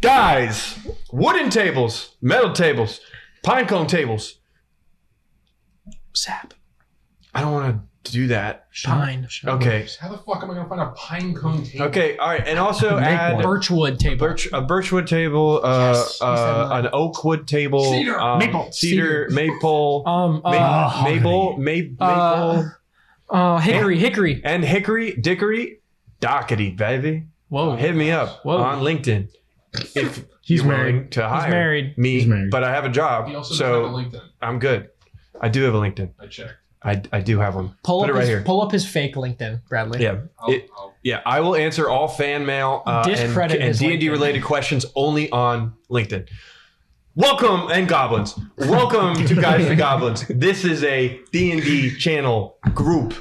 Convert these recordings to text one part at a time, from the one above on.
Guys, wooden tables, metal tables, pine cone tables. Sap. I don't want to do that. Pine. Okay. How the fuck am I gonna find a pine cone table? Okay. All right. And also add Birchwood table. a birchwood table, Yes, an oak wood table, Cedar. Maple. cedar, maple, Hickory. and hickory, dickory, dockety, baby. Whoa. Hit me up on LinkedIn if He's you're married. willing to hire married. me. He's married. But I have a job, He also doesn't have a so LinkedIn. I'm good. I do have a LinkedIn. I checked. I do have one. Pull Put up it right here. Pull up his fake LinkedIn, Bradley. Yeah. I'll Yeah, I will answer all fan mail Discredit and his D&D LinkedIn. related questions only on LinkedIn. Welcome, and goblins. Welcome to Guys to Goblins. This is a D&D channel group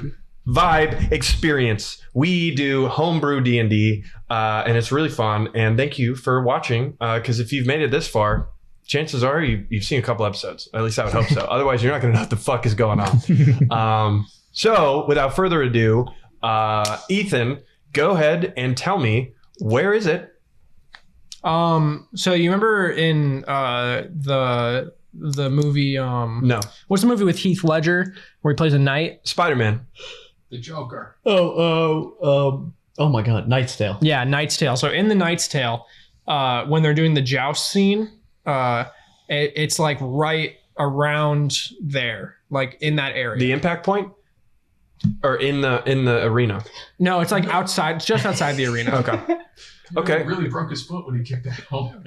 vibe experience. We do homebrew D&D, and it's really fun. And thank you for watching, because if you've made it this far, chances are you've seen a couple episodes. At least I would hope so. Otherwise, you're not going to know what the fuck is going on. So, without further ado, Ethan, go ahead and tell me, where is it? So you remember in the movie No. what's the movie with Heath Ledger where he plays a knight? Spider-Man. The Joker. Oh my God, Knight's Tale. Yeah, Knight's Tale. So in the Knight's Tale, when they're doing the joust scene, it's like right around there, like in that area. The impact point? Or in the arena? No, it's like outside. It's just outside the arena. Okay. He Okay. really broke his foot when he kicked that home.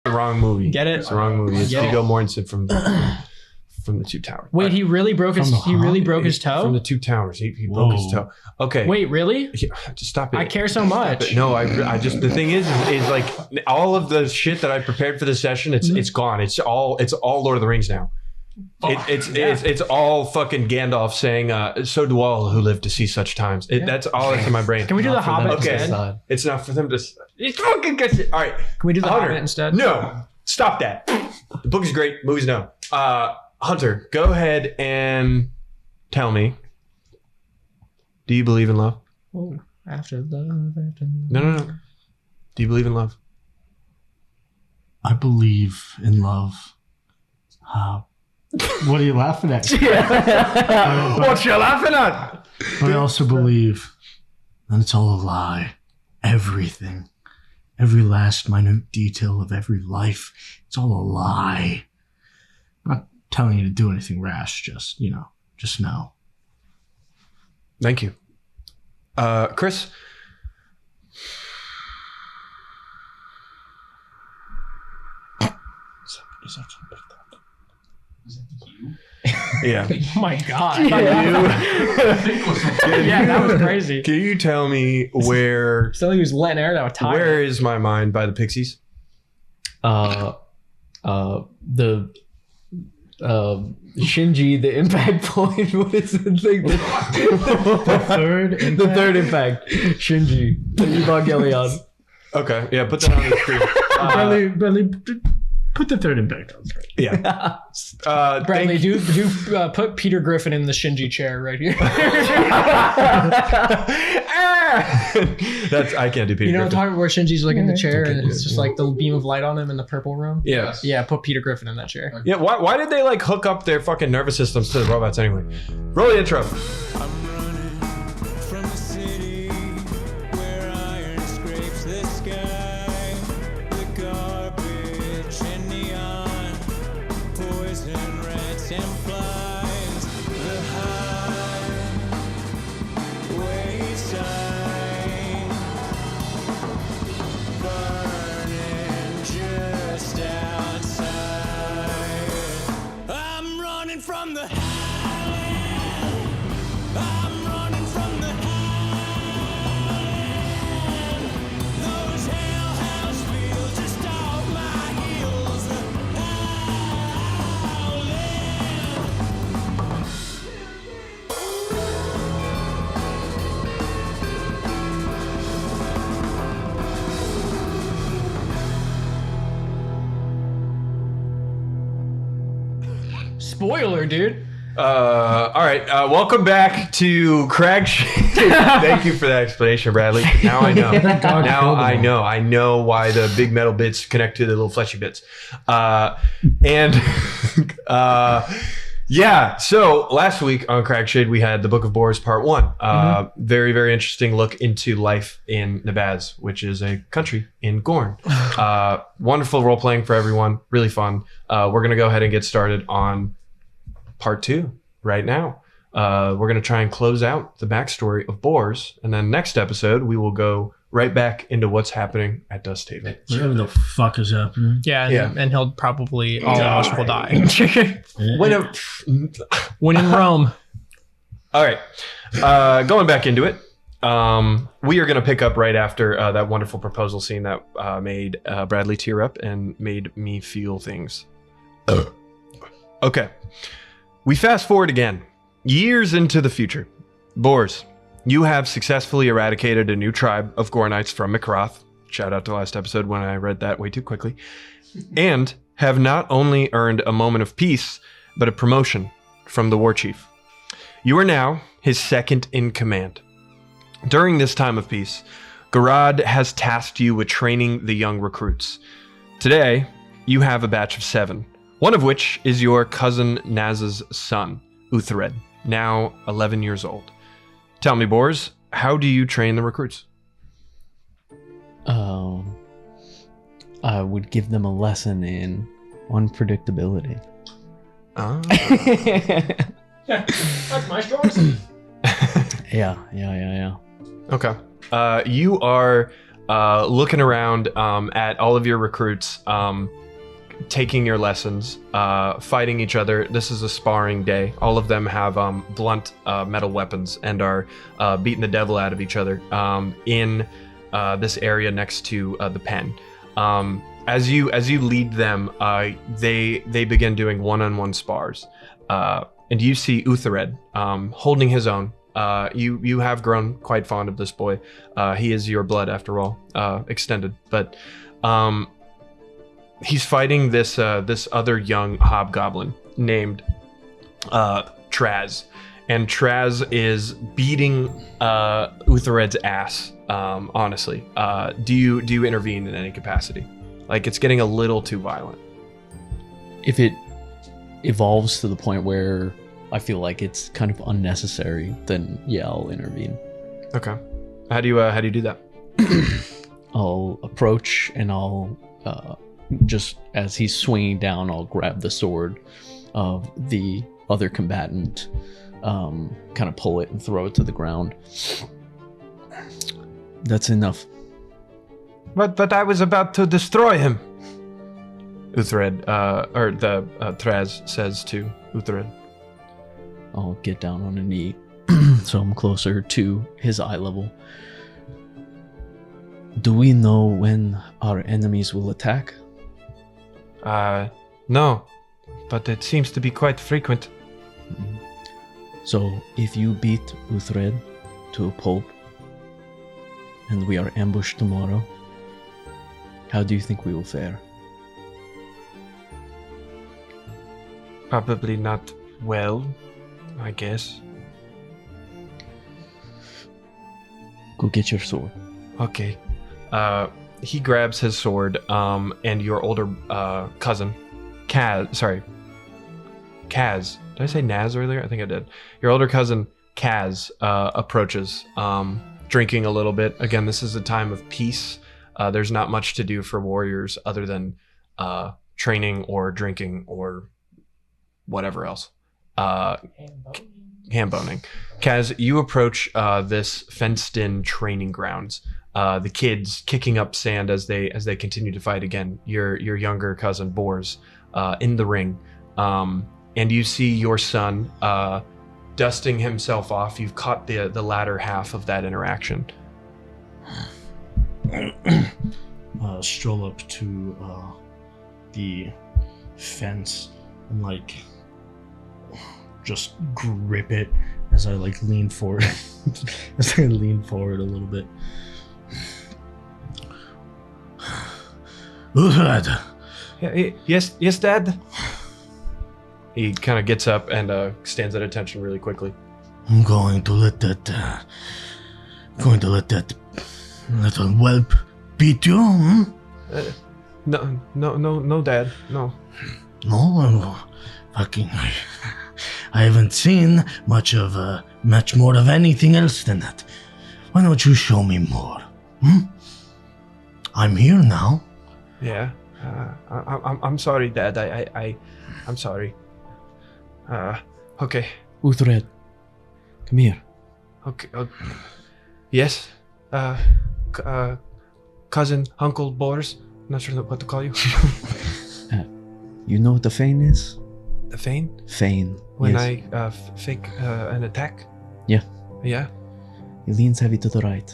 The wrong movie. Get it? It's the wrong movie. It's Get it. Viggo Mortensen from the Two Towers. Wait, he really broke his. From the He really Hobbit? broke his toe. From the Two Towers. He broke his toe. Okay. Wait, really? Yeah, just stop it. I care so much. No, I just, the thing is like all of the shit that I prepared for this session, it's gone. It's all Lord of the Rings now. It's all fucking Gandalf saying, "So do all who live to see such times." That's all that's in my brain. Can we do the Hobbit Okay. instead? It's not for them to. It fucking gets it. All right. Can we do the Hunter. Hobbit instead? No, stop that. The book is great. Movies, no. Hunter, go ahead and tell me. Do you believe in love? Oh, after love, after love. No. Do you believe in love? I believe in love. What are you laughing at? What you laughing at? But I also believe that it's all a lie. Everything. Every last minute detail of every life. It's all a lie. I'm not telling you to do anything rash. Just know. Thank you. Chris? Is that you? Yeah. Oh my God. I think it was Yeah, that was crazy. Can you tell me where Something he was letting air that was tired. Where is My Mind by the Pixies? The Shinji, the impact point. What is the thing? The third impact. Shinji, the Evangelion. Okay. Yeah, put that on the screen. Bradley, put the third impact on. Yeah. Bradley, do put Peter Griffin in the Shinji chair right here. That's I can't do Peter. You know what I'm Griffin. talking about, where Shinji's like in the chair Okay, and it's just like the beam of light on him in the purple room? Yeah. Yeah, put Peter Griffin in that chair. Yeah. Why did they like hook up their fucking nervous systems to the robots anyway? Roll the intro. I'm running from the city where iron scrapes the sky. The garbage and neon, poison rats and flies. The highway sign burning just outside. I'm running from the I'm running from the hand. Those hellhounds feel just off my heels. Spoiler, dude. All right. Welcome back to Cragshade. Thank you for that explanation, Bradley. Now I know. Thank God you Now killed them I all. know. I know why the big metal bits connect to the little fleshy bits. Yeah. So last week on Cragshade, we had the Book of Borz Part 1. Very, very interesting look into life in Nabaz, which is a country in Gorn. Wonderful role playing for everyone. Really fun. We're going to go ahead and get started on Part 2 right now. We're going to try and close out the backstory of Borz. And then next episode, we will go right back into what's happening at Dusthaven. Whatever the fuck is happening. Yeah, and he'll probably all of us will die. When in Rome. All right. Going back into it. We are going to pick up right after that wonderful proposal scene that made Bradley tear up and made me feel things. Okay. We fast forward again, years into the future. Borz, you have successfully eradicated a new tribe of Gornites from Mikroth. Shout out to last episode when I read that way too quickly. And have not only earned a moment of peace, but a promotion from the war chief. You are now his second in command. During this time of peace, Garad has tasked you with training the young recruits. Today, you have a batch of 7. One of which is your cousin Naz's son, Uthered, now 11 years old. Tell me, Borz, how do you train the recruits? I would give them a lesson in unpredictability. That's my strong suit. Yeah. Okay. You are looking around at all of your recruits, taking your lessons, fighting each other. This is a sparring day. All of them have blunt metal weapons and are beating the devil out of each other in this area next to the pen. As you lead them, they begin doing one-on-one spars, and you see Uthered holding his own. You have grown quite fond of this boy. He is your blood after all, extended, but. He's fighting this other young hobgoblin named Traz, and Traz is beating Uthered's ass. Honestly, do you intervene in any capacity? Like, it's getting a little too violent. If it evolves to the point where I feel like it's kind of unnecessary, then yeah, I'll intervene. Okay. How do you do that? I'll approach and I'll just as he's swinging down, I'll grab the sword of the other combatant, kind of pull it and throw it to the ground. That's enough. But I was about to destroy him. Uthered, Traz says to Uthered. I'll get down on a knee so I'm closer to his eye level. Do we know when our enemies will attack? No, but it seems to be quite frequent. So if you beat Uthred to a pulp and we are ambushed tomorrow, how do you think we will fare? Probably not well, I guess. Go get your sword. Okay. He grabs his sword, and your older cousin, Kaz. Did I say Naz earlier? I think I did. Your older cousin, Kaz, approaches, drinking a little bit. Again, this is a time of peace. There's not much to do for warriors other than training or drinking or whatever else. Ham boning. Kaz, you approach this fenced-in training grounds. The kids kicking up sand as they continue to fight again. Your younger cousin Borz in the ring, and you see your son dusting himself off. You've caught the latter half of that interaction. Stroll up to the fence and just grip it as I lean forward. As I lean forward a little bit. Yes, Dad. He kind of gets up and stands at attention really quickly. I'm going to let that little whelp beat you, hmm? No, Dad. No. No, fucking. I haven't seen much more of anything else than that. Why don't you show me more? I'm here now. Yeah. I'm sorry, Dad. I'm sorry. Okay. Uthred, come here. Okay. Yes. Cousin, Uncle Borz. Not sure what to call you. You know what the feign is? The feign? Feign. When yes. I fake an attack? Yeah. Yeah? He leans heavy to the right.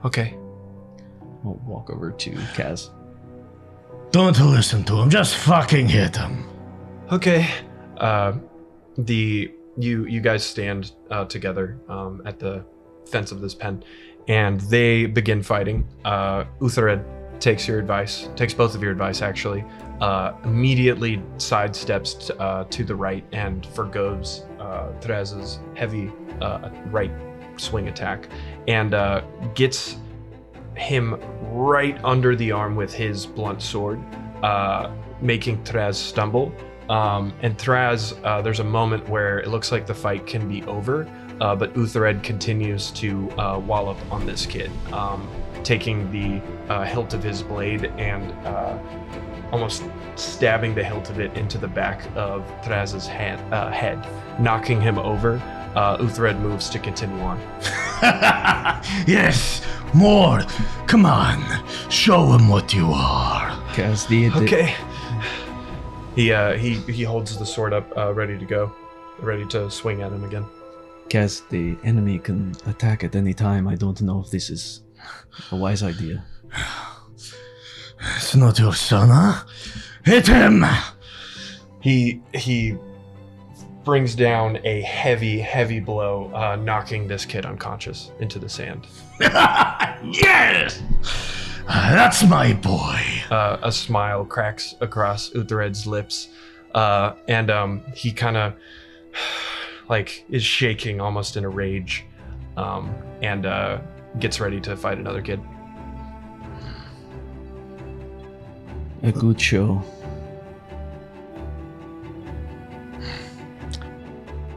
Okay. I'll walk over to Kaz. Don't listen to him. Just fucking hit him. Okay. You guys stand together at the fence of this pen, and they begin fighting. Uthred takes both of your advice actually, immediately sidesteps to the right and forgoes Therez's heavy right swing attack, and gets him right under the arm with his blunt sword, making Therez stumble. And Therez, there's a moment where it looks like the fight can be over, but Uthred continues to wallop on this kid, taking the hilt of his blade and almost stabbing the hilt of it into the back of Therez's head, knocking him over. Uthred moves to continue on. Yes, more. Come on, show him what you are. Kaz, Okay. He holds the sword up, ready to go, ready to swing at him again. Kaz, the enemy can attack at any time. I don't know if this is a wise idea. It's not your son, huh? Hit him! He brings down a heavy blow, knocking this kid unconscious into the sand. Yes! That's my boy. A smile cracks across Uthred's lips, and he kind of is shaking almost in a rage, and gets ready to fight another kid. A good show.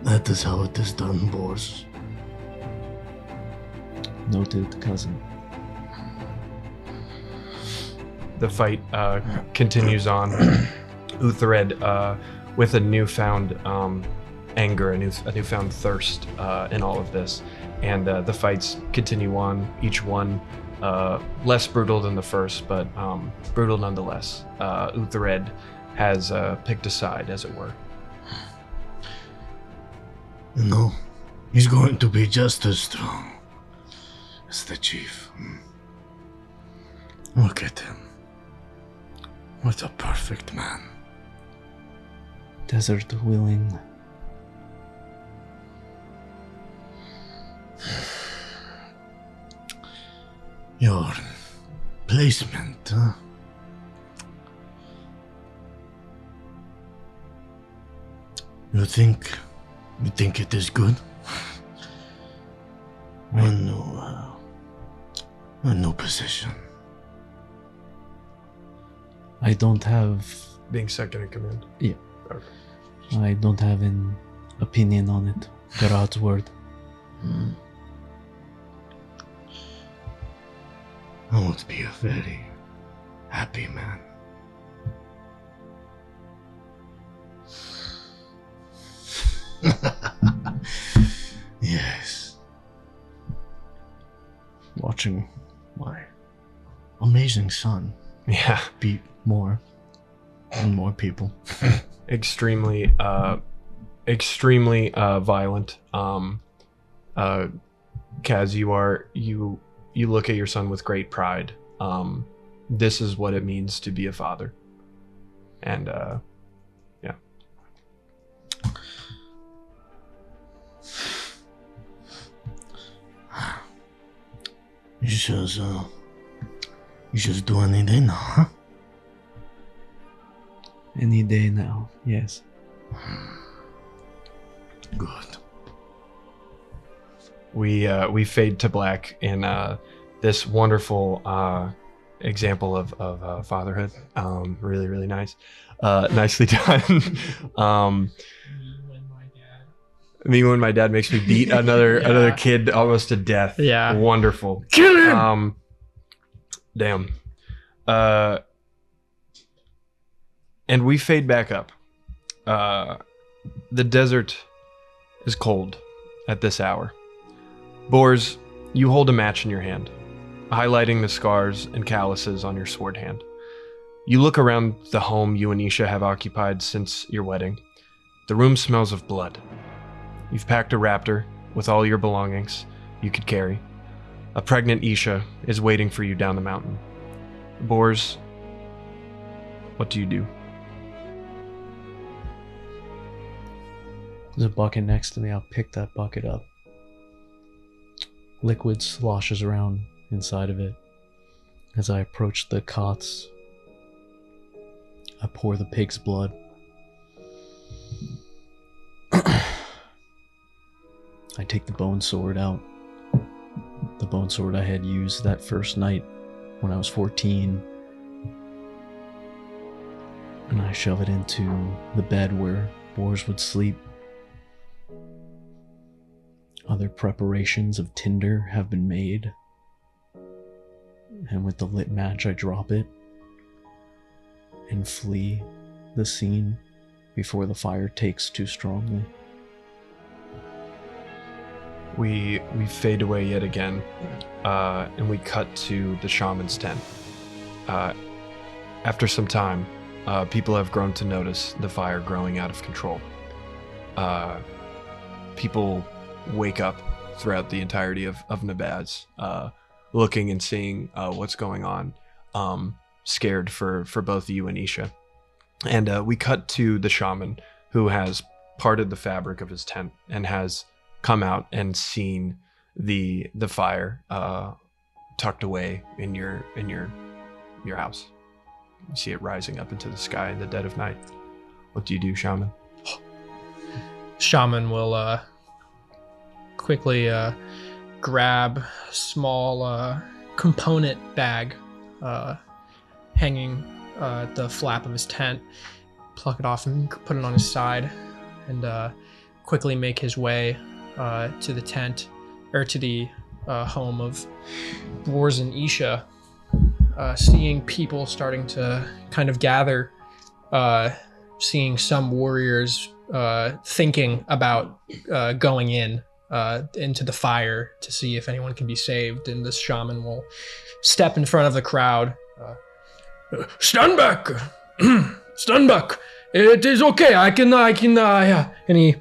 That is how it is done, Borz. Noted, cousin. The fight continues on. Uthred, with a newfound anger, a newfound thirst in all of this, and the fights continue on. Each one less brutal than the first, but brutal nonetheless. Uthred has picked a side, as it were. You know, he's going to be just as strong as the chief. Look at him. What a perfect man. Desert willing. Your placement, huh? You think it is good? A new position. I don't have. Being second in command. Yeah. Okay. I don't have an opinion on it. God's word. I would be a very happy man. Yes. Watching my amazing son Yeah. beat more and more people. Extremely violent. Kaz, you look at your son with great pride. This is what it means to be a father. And yeah. You just do anything now, huh? Any day now, yes. Good. We fade to black in this wonderful example of fatherhood. Really, really nice. Nicely done. Me when my dad makes me beat another kid almost to death. Yeah. Wonderful. Kill him. Damn. And we fade back up. The desert is cold at this hour. Borz, you hold a match in your hand, highlighting the scars and calluses on your sword hand. You look around the home you and Isha have occupied since your wedding. The room smells of blood. You've packed a raptor with all your belongings you could carry. A pregnant Isha is waiting for you down the mountain. Borz, what do you do? There's a bucket next to me. I'll pick that bucket up. Liquid sloshes around inside of it. As I approach the cots, I pour the pig's blood. I take the bone sword out. The bone sword I had used that first night when I was 14. And I shove it into the bed where Borz would sleep. Other preparations of tinder have been made. And with the lit match, I drop it and flee the scene before the fire takes too strongly. We fade away yet again, and we cut to the shaman's tent. After some time, people have grown to notice the fire growing out of control. People wake up throughout the entirety of Nabaz, looking and seeing what's going on, scared for both you and Isha. And we cut to the shaman, who has parted the fabric of his tent and has come out and seen the fire tucked away in your house. You see it rising up into the sky in the dead of night. What do you do, shaman? Shaman will quickly grab a small component bag hanging at the flap of his tent, pluck it off and put it on his side, and quickly make his way to the tent, or to the home of Borz and Isha. Seeing people starting to kind of gather, seeing some warriors thinking about going into the fire to see if anyone can be saved, and this shaman will step in front of the crowd. Stand back! Stand back! It is okay, I can, and he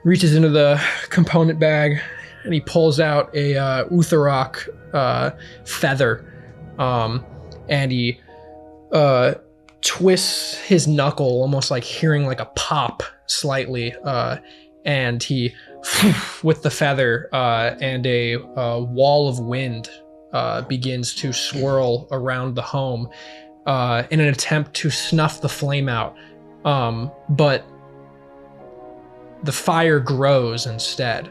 reaches into the component bag and he pulls out a Utharok feather, and he twists his knuckle, almost like hearing like a pop slightly, and he, with the feather, and a wall of wind begins to swirl around the home in an attempt to snuff the flame out, but the fire grows instead,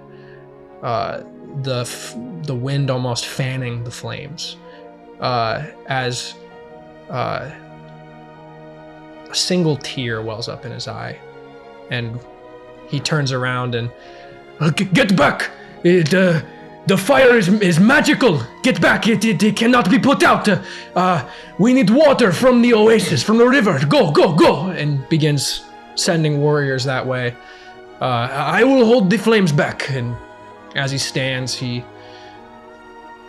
the wind almost fanning the flames, as a single tear wells up in his eye, and he turns around and, get back! The fire is magical! Get back! It cannot be put out! We need water from the oasis, from the river! Go, go, go! And begins sending warriors that way. I will hold the flames back. And as he stands, he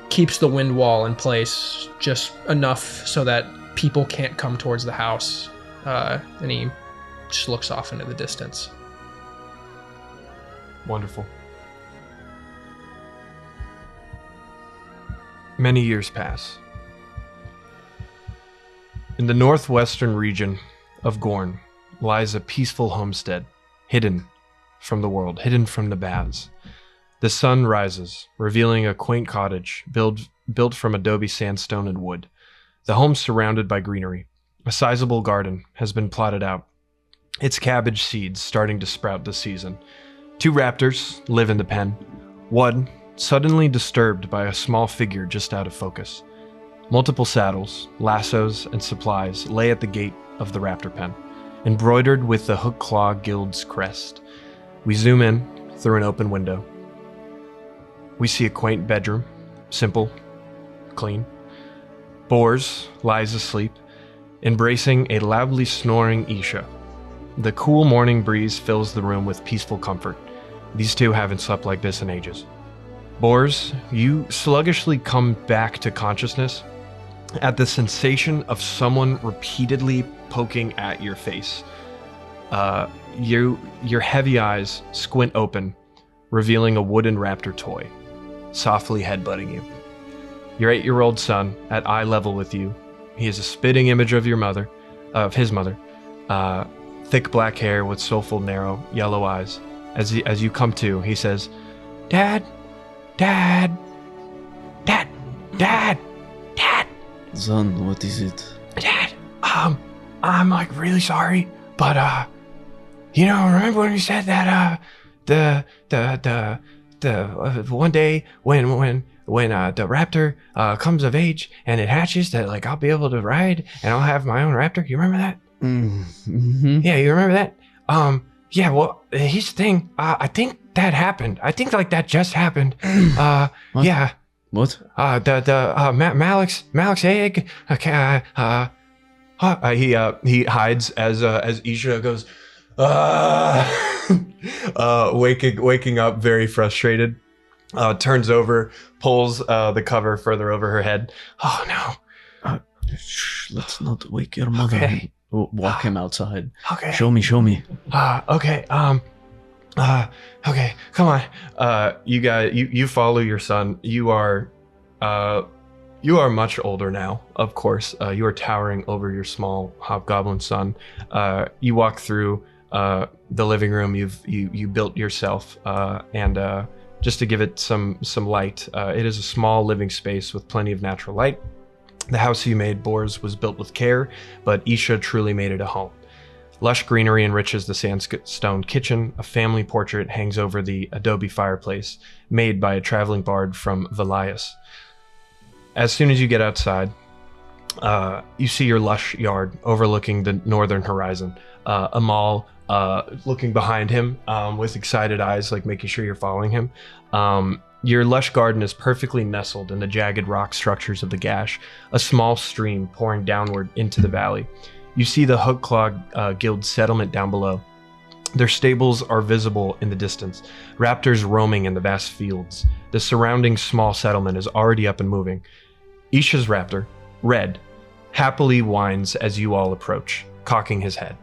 keeps the wind wall in place just enough so that people can't come towards the house. And he just looks off into the distance. Wonderful. Many years pass. In the northwestern region of Gorn lies a peaceful homestead, hidden from the world, hidden from the baths. The sun rises, revealing a quaint cottage built from adobe sandstone and wood. The home surrounded by greenery. A sizable garden has been plotted out, It's cabbage seeds starting to sprout this season. 2 raptors live in the pen. One suddenly disturbed by a small figure just out of focus. Multiple saddles, lassos, and supplies lay at the gate of the raptor pen, embroidered with the Hook Claw Guild's crest. We zoom in through an open window. We see a quaint bedroom, simple, clean. Borz lies asleep, embracing a loudly snoring Isha. The cool morning breeze fills the room with peaceful comfort. These two haven't slept like this in ages. Borz, you sluggishly come back to consciousness at the sensation of someone repeatedly poking at your face. Your heavy eyes squint open, revealing a wooden raptor toy, softly headbutting you. Your 8-year-old son, at eye level with you, he is a spitting image of his mother. Thick black hair with soulful, narrow, yellow eyes. As you come to, he says, Dad, Dad, Dad, Dad, Dad. Son, what is it? Dad, I'm like really sorry, but remember when you said that the one day when the raptor comes of age and it hatches that like I'll be able to ride and I'll have my own raptor. You remember that? Mm-hmm. Yeah, you remember that? Yeah. Well, here's the thing. I think that happened. I think like that just happened. What? Yeah. What? Malik's egg. He hides as Isha goes, waking up very frustrated. Turns over, pulls the cover further over her head. Oh no! Shh, let's not wake your mother. Okay. Walk him outside. Okay. Show me. Okay. Okay. Come on. You guys, you follow your son. You are much older now. Of course, you are towering over your small hobgoblin son. You walk through the living room you built yourself, and just to give it some light, it is a small living space with plenty of natural light. The house you made, Borz, was built with care, but Isha truly made it a home. Lush greenery enriches the sandstone kitchen. A family portrait hangs over the adobe fireplace, made by a traveling bard from Valias. As soon as you get outside, you see your lush yard overlooking the northern horizon. Amal looking behind him with excited eyes, like making sure you're following him. Your lush garden is perfectly nestled in the jagged rock structures of the gash, a small stream pouring downward into the valley. You see the Hook Claw Guild settlement down below. Their stables are visible in the distance, raptors roaming in the vast fields. The surrounding small settlement is already up and moving. Isha's raptor, Red, happily whines as you all approach, cocking his head.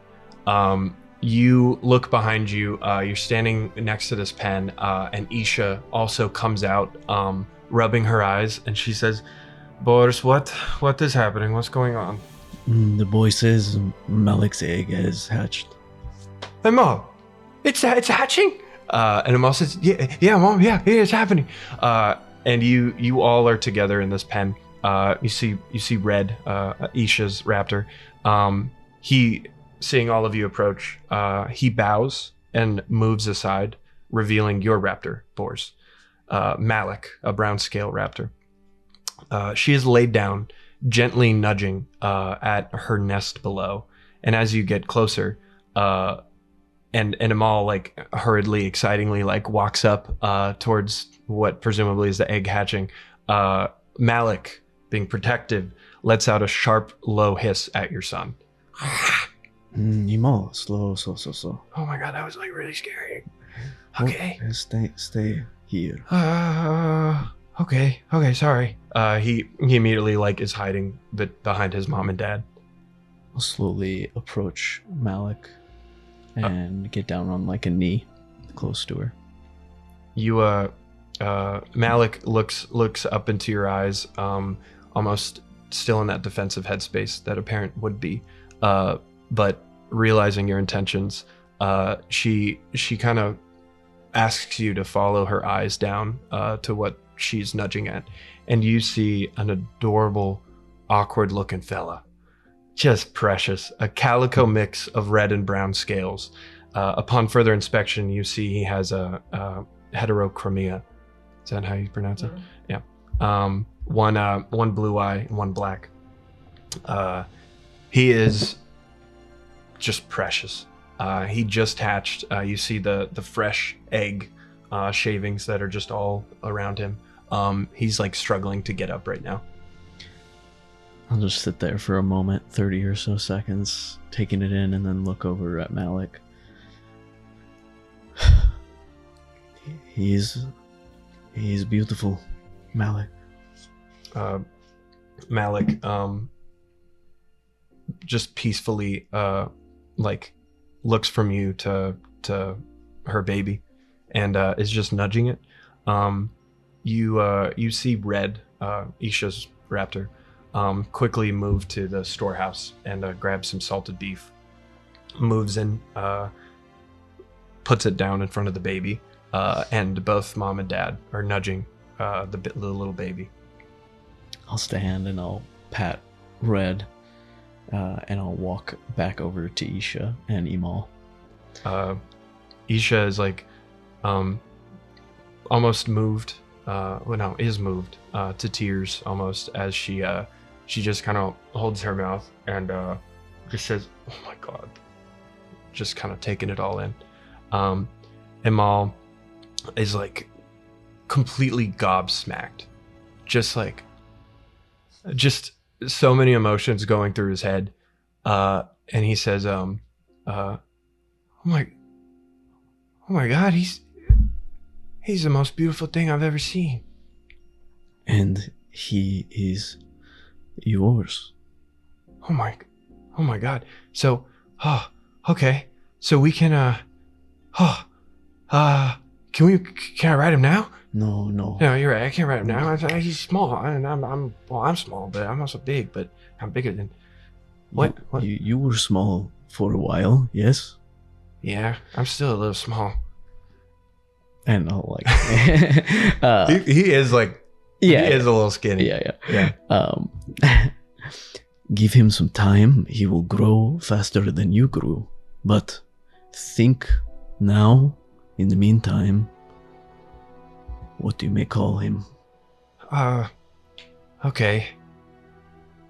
You look behind you, you're standing next to this pen, and Isha also comes out, rubbing her eyes, and she says, Borz, what is happening? What's going on? The boy says Malik's egg has hatched. Hey, Mom, it's hatching? And Amal says, yeah, Mom, yeah, it's happening. And you all are together in this pen. You see Red, Isha's raptor. He, seeing all of you approach, he bows and moves aside, revealing your raptor, Borz. Malik, a brown scale raptor. She is laid down, gently nudging at her nest below. And as you get closer, and Amal like hurriedly, excitingly like walks up towards what presumably is the egg hatching, Malik, being protective, lets out a sharp, low hiss at your son. Amal, slow. Oh my god, that was like really scary. Okay. Stay here. Okay, sorry. He immediately like is hiding behind his mom and dad. I'll slowly approach Malik and get down on like a knee close to her. You Malik looks up into your eyes, almost still in that defensive headspace that a parent would be, but realizing your intentions, she kind of asks you to follow her eyes down to what she's nudging at, and you see an adorable, awkward looking fella just precious. A calico mix of red and brown scales. Upon further inspection, you see he has a heterochromia. Is that how you pronounce it? Yeah. One blue eye and one black. He is just precious. He just hatched. You see the fresh egg shavings that are just all around him. He's like struggling to get up right now. I'll just sit there for a moment, 30 or so seconds, taking it in, and then look over at Malik. He's beautiful, Malik. Malik just peacefully like looks from you to her baby and is just nudging it. You see Red, Isha's raptor, quickly move to the storehouse and grab some salted beef, moves in, puts it down in front of the baby, and both mom and dad are nudging the little baby. I'll stand and I'll pat Red, and I'll walk back over to Isha and Emal. Isha is like almost moved, is moved to tears almost as she just kind of holds her mouth and just says, "Oh my God," just kind of taking it all in. Emal is like completely gobsmacked, just so many emotions going through his head, and he says, "Oh my God, he's the most beautiful thing I've ever seen." And he is yours. Oh my God. So, okay. So we can, can I ride him now? No. No, you're right. I can't ride him now. He's small. I'm small, but I'm also big, but I'm bigger than, what? You were small for a while, yes? Yeah, I'm still a little small. And I'll like, He is like, he is a little skinny. Yeah. Give him some time. He will grow faster than you grew. But think now, in the meantime, what you may call him. Okay.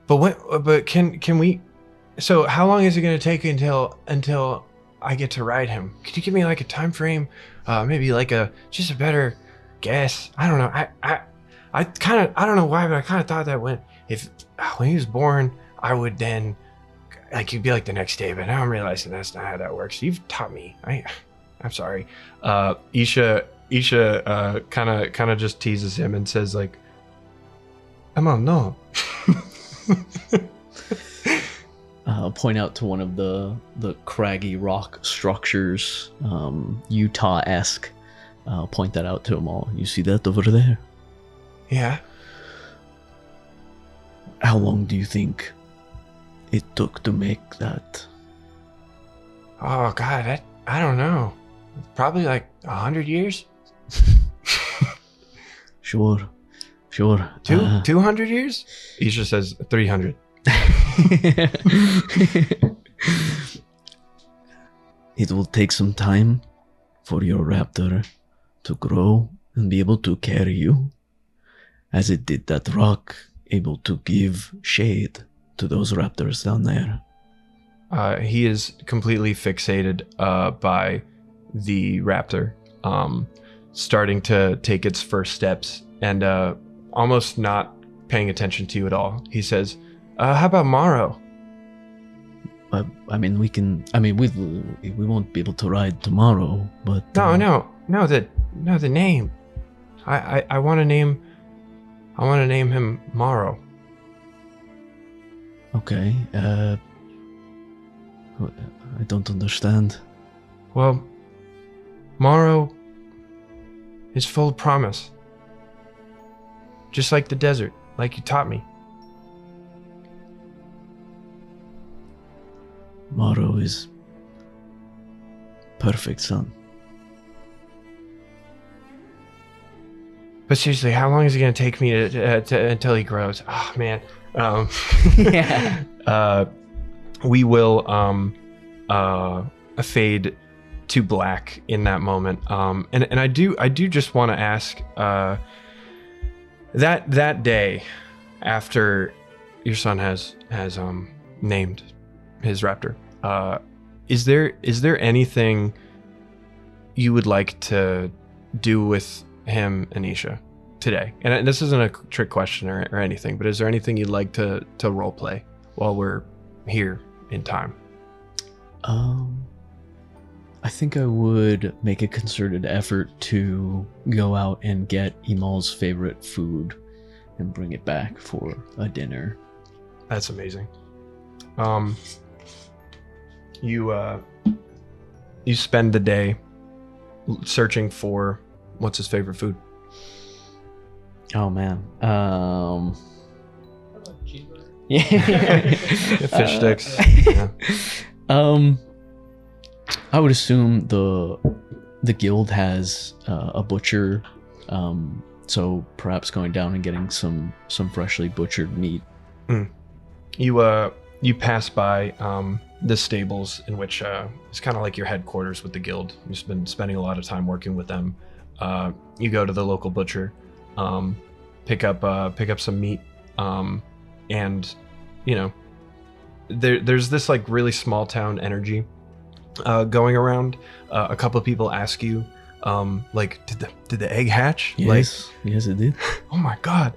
But can we, so how long is it going to take until I get to ride him? Could you give me like a time frame? Maybe like just a better guess. I don't know. I don't know why, but I kind of thought that when he was born, I would then, like, you'd be like the next day, but now I'm realizing that's not how that works. You've taught me. I'm sorry. Isha kind of just teases him and says like, "Emma, no." I'll point out to one of the craggy rock structures, Utah-esque. I'll point that out to them all. You see that over there? Yeah. How long do you think it took to make that? Oh God, I don't know. Probably like 100 years. Sure. 200 years? Isha says 300. It will take some time for your raptor to grow and be able to carry you, as it did that rock, able to give shade to those raptors down there. He is completely fixated by the raptor, starting to take its first steps and almost not paying attention to you at all. He says, "How about Morrow?" We won't be able to ride tomorrow, but No, the name. I want to name him Morrow. Okay. I don't understand. Well, Morrow is full of promise. Just like the desert, like you taught me. Morrow is perfect, son. But seriously, how long is it going to take me to until he grows? Oh man. Yeah. we will fade to black in that moment. And I do just want to ask, that day after your son has named his raptor, is there anything you would like to do with him and Isha today? And this isn't a trick question or anything, but is there anything you'd like to role play while we're here in time? I think I would make a concerted effort to go out and get Emal's favorite food and bring it back for a dinner. That's amazing. You spend the day searching for what's his favorite food. Oh man. Cheeseburger. Yeah. Fish sticks. Yeah. I would assume the guild has a butcher, so perhaps going down and getting some freshly butchered meat. You pass by the stables, in which it's kind of like your headquarters with the guild. You've been spending a lot of time working with them. You go to the local butcher, pick up some meat, and you know, there's this like really small town energy going around. A couple of people ask you, like, did the egg hatch? Yes, yes, it did. Oh my god.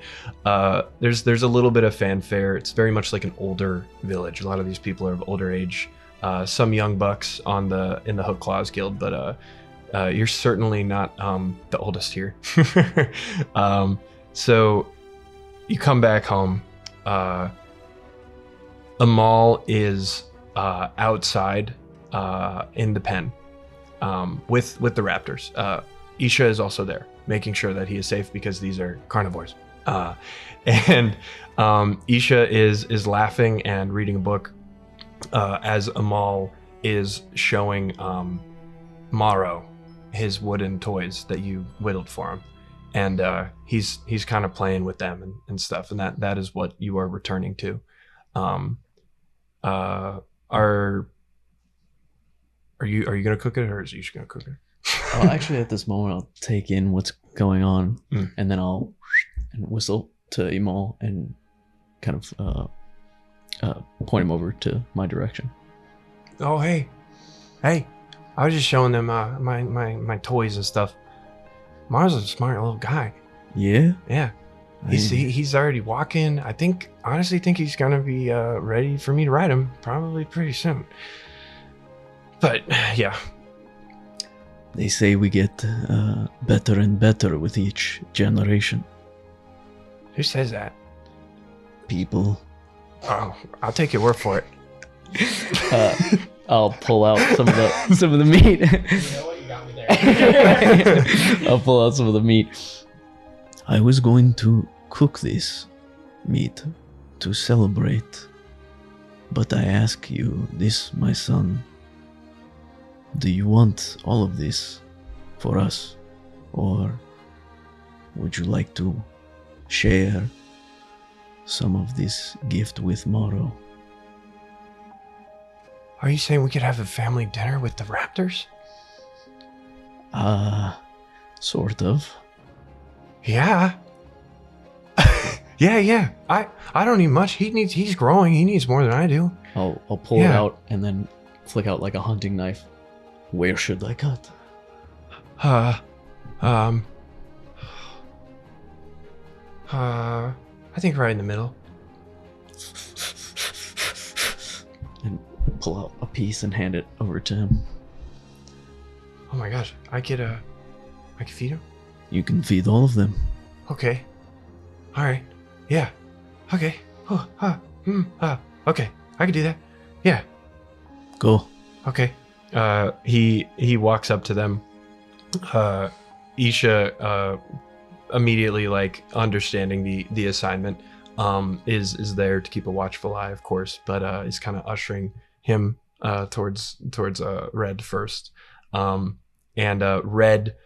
There's a little bit of fanfare. It's very much like an older village. A lot of these people are of older age. Some young bucks in the Hook Claws Guild, but you're certainly not the oldest here. So you come back home. Amal is outside in the pen with the raptors. Isha is also there, making sure that he is safe because these are carnivores. And Isha is laughing and reading a book as Amal is showing Maro his wooden toys that you whittled for him, and he's kind of playing with them and stuff, and that is what you are returning to. Are you gonna cook it, or is Isha gonna cook it? Well, actually, at this moment, I'll take in what's going on, and then I'll whistle to Emal and kind of point him over to my direction. Oh, hey, I was just showing them my toys and stuff. Mars is a smart little guy. Yeah? Yeah. He's already walking. I honestly think he's gonna be ready for me to ride him probably pretty soon. But yeah, They say we get better and better with each generation. who says that? People. Oh, I'll take your word for it. I'll pull out some of the meat. You know what? You got me there. I'll pull out some of the meat. I was going to cook this meat to celebrate, but I ask you this, my son. Do you want all of this for us, or would you like to share some of this gift with Moro? Are you saying we could have a family dinner with the raptors? Sort of. Yeah. Yeah. I don't need much. He's growing. He needs more than I do. I'll pull it Yeah. out and then flick out like a hunting knife. Where should I cut? I think right in the middle. And pull out a piece and hand it over to him. Oh my gosh, I could feed him? You can feed all of them. Okay. Alright. Yeah. Okay. Okay. I could do that. Yeah. Go. Okay. He walks up to them. Isha, immediately like understanding the assignment, is there to keep a watchful eye, of course, but is kind of ushering him towards Red first. And Red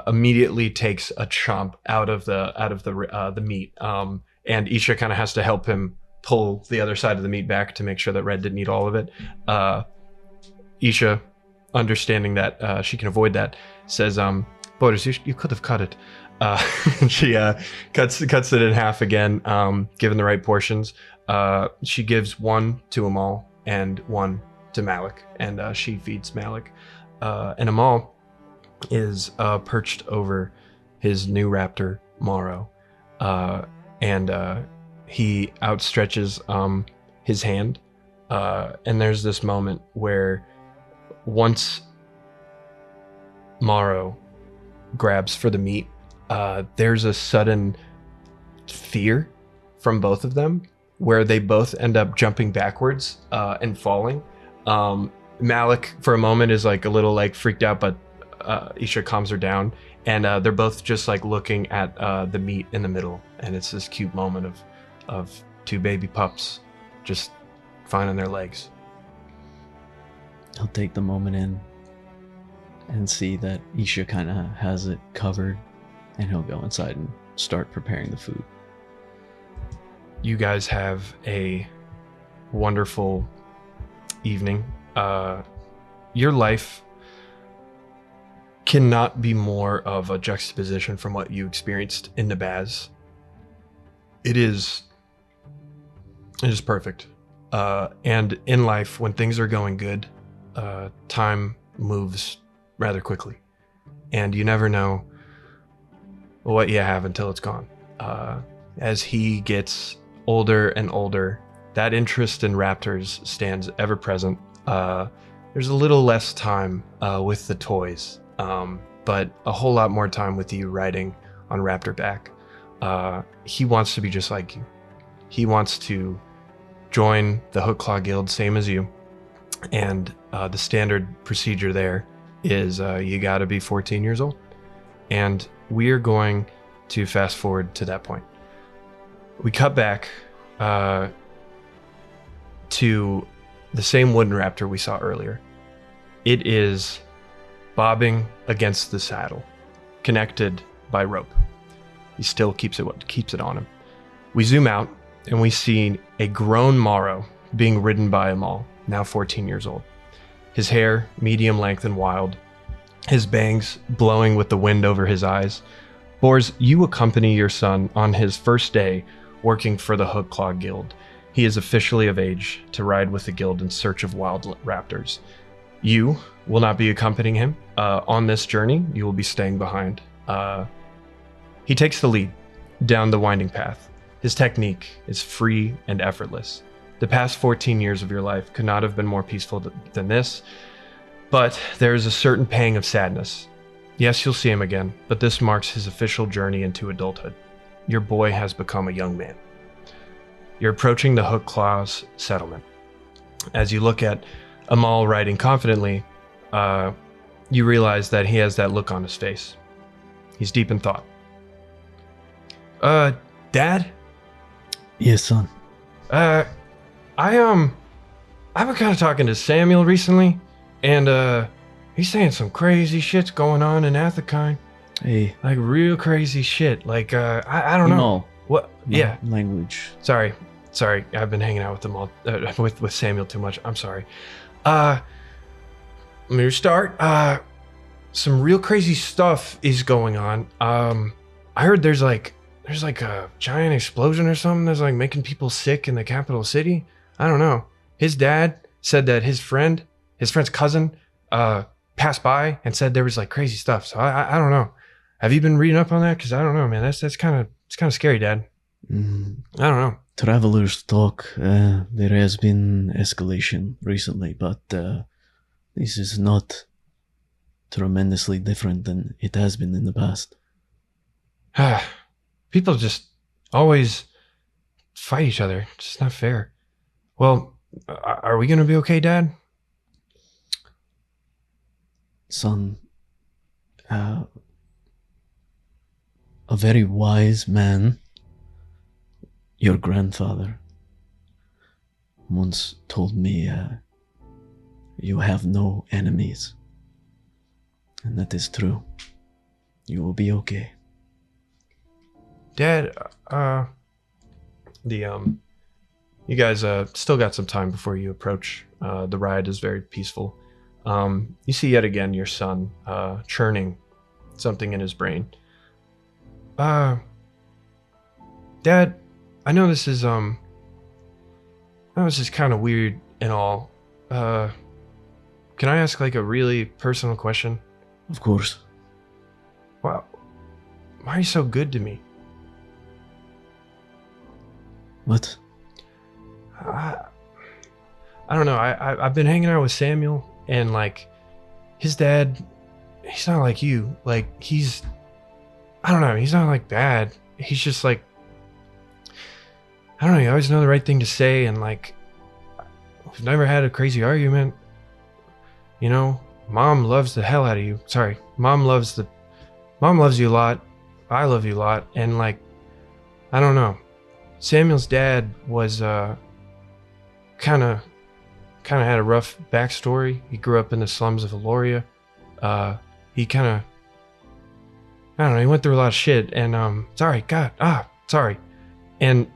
immediately takes a chomp out of the meat. And Isha kind of has to help him pull the other side of the meat back to make sure that Red didn't eat all of it. Isha, understanding that she can avoid that, says, Boris, you could have cut it. She cuts it in half again, given the right portions. She gives one to Amal and one to Malik, and she feeds Malik. And Amal is perched over his new raptor, Morrow, and he outstretches his hand, and there's this moment where once Morrow grabs for the meat, there's a sudden fear from both of them where they both end up jumping backwards and falling. Malik for a moment is like a little like freaked out, but Isha calms her down, and they're both just like looking at the meat in the middle, and it's this cute moment of two baby pups just finding their legs. He'll take the moment in and see that Isha kind of has it covered, and he'll go inside and start preparing the food. You guys have a wonderful evening. Your life cannot be more of a juxtaposition from what you experienced in Nabaz. It is perfect. And in life, when things are going good, time moves rather quickly, and you never know what you have until it's gone. As he gets older and older, that interest in raptors stands ever present. There's a little less time with the toys, but a whole lot more time with you riding on Raptor back. He wants to be just like you. He wants to join the Hook Claw Guild, same as you, and the standard procedure there is you gotta be 14 years old. And we're going to fast forward to that point. We cut back to the same wooden raptor we saw earlier. It is bobbing against the saddle, connected by rope. He still keeps it on him. We zoom out and we see a grown Morrow being ridden by Amal, now 14 years old. His hair medium length and wild, his bangs blowing with the wind over his eyes. Borz, you accompany your son on his first day working for the Hook Claw Guild. He is officially of age to ride with the guild in search of wild raptors. You will not be accompanying him on this journey. You will be staying behind. He takes the lead down the winding path. His technique is free and effortless. The past 14 years of your life could not have been more peaceful than this, but there is a certain pang of sadness. Yes, you'll see him again, but this marks his official journey into adulthood. Your boy has become a young man. You're approaching the Hook Claw's settlement. As you look at Amal riding confidently, you realize that he has that look on his face. He's deep in thought. Dad? Yes, son. I've been kind of talking to Samuel recently, and he's saying some crazy shit's going on in Athakine. Hey. Like real crazy shit. Like I don't know. No. What? No Yeah. language. Sorry. I've been hanging out with them all with Samuel too much. I'm sorry. Let me restart. Some real crazy stuff is going on. I heard there's like a giant explosion or something that's like making people sick in the capital city. I don't know. His dad said that his friend's cousin, passed by and said there was like crazy stuff. So I don't know. Have you been reading up on that? Because I don't know, man. It's kind of scary, Dad. I don't know. Travelers talk. There has been escalation recently, but this is not tremendously different than it has been in the past. People just always fight each other. It's just not fair. Well, are we going to be okay, Dad? Son, a very wise man, your grandfather, once told me you have no enemies. And that is true. You will be okay. Dad, You guys still got some time before you approach. The ride is very peaceful. You see yet again your son churning something in his brain. Dad, I know this is kind of weird and all. Can I ask like a really personal question? Of course. Wow, why are you so good to me? What? I don't know. I've been hanging out with Samuel, and like his dad, he's not like you. Like I don't know. He's not like bad. He's just like, I don't know. You always know the right thing to say, and like we've never had a crazy argument. You know, Mom loves the hell out of you. Sorry, Mom loves you a lot. I love you a lot, and like I don't know. Samuel's dad was kind of had a rough backstory. He grew up in the slums of Aloria. He kind of, I don't know, he went through a lot of shit, and sorry. And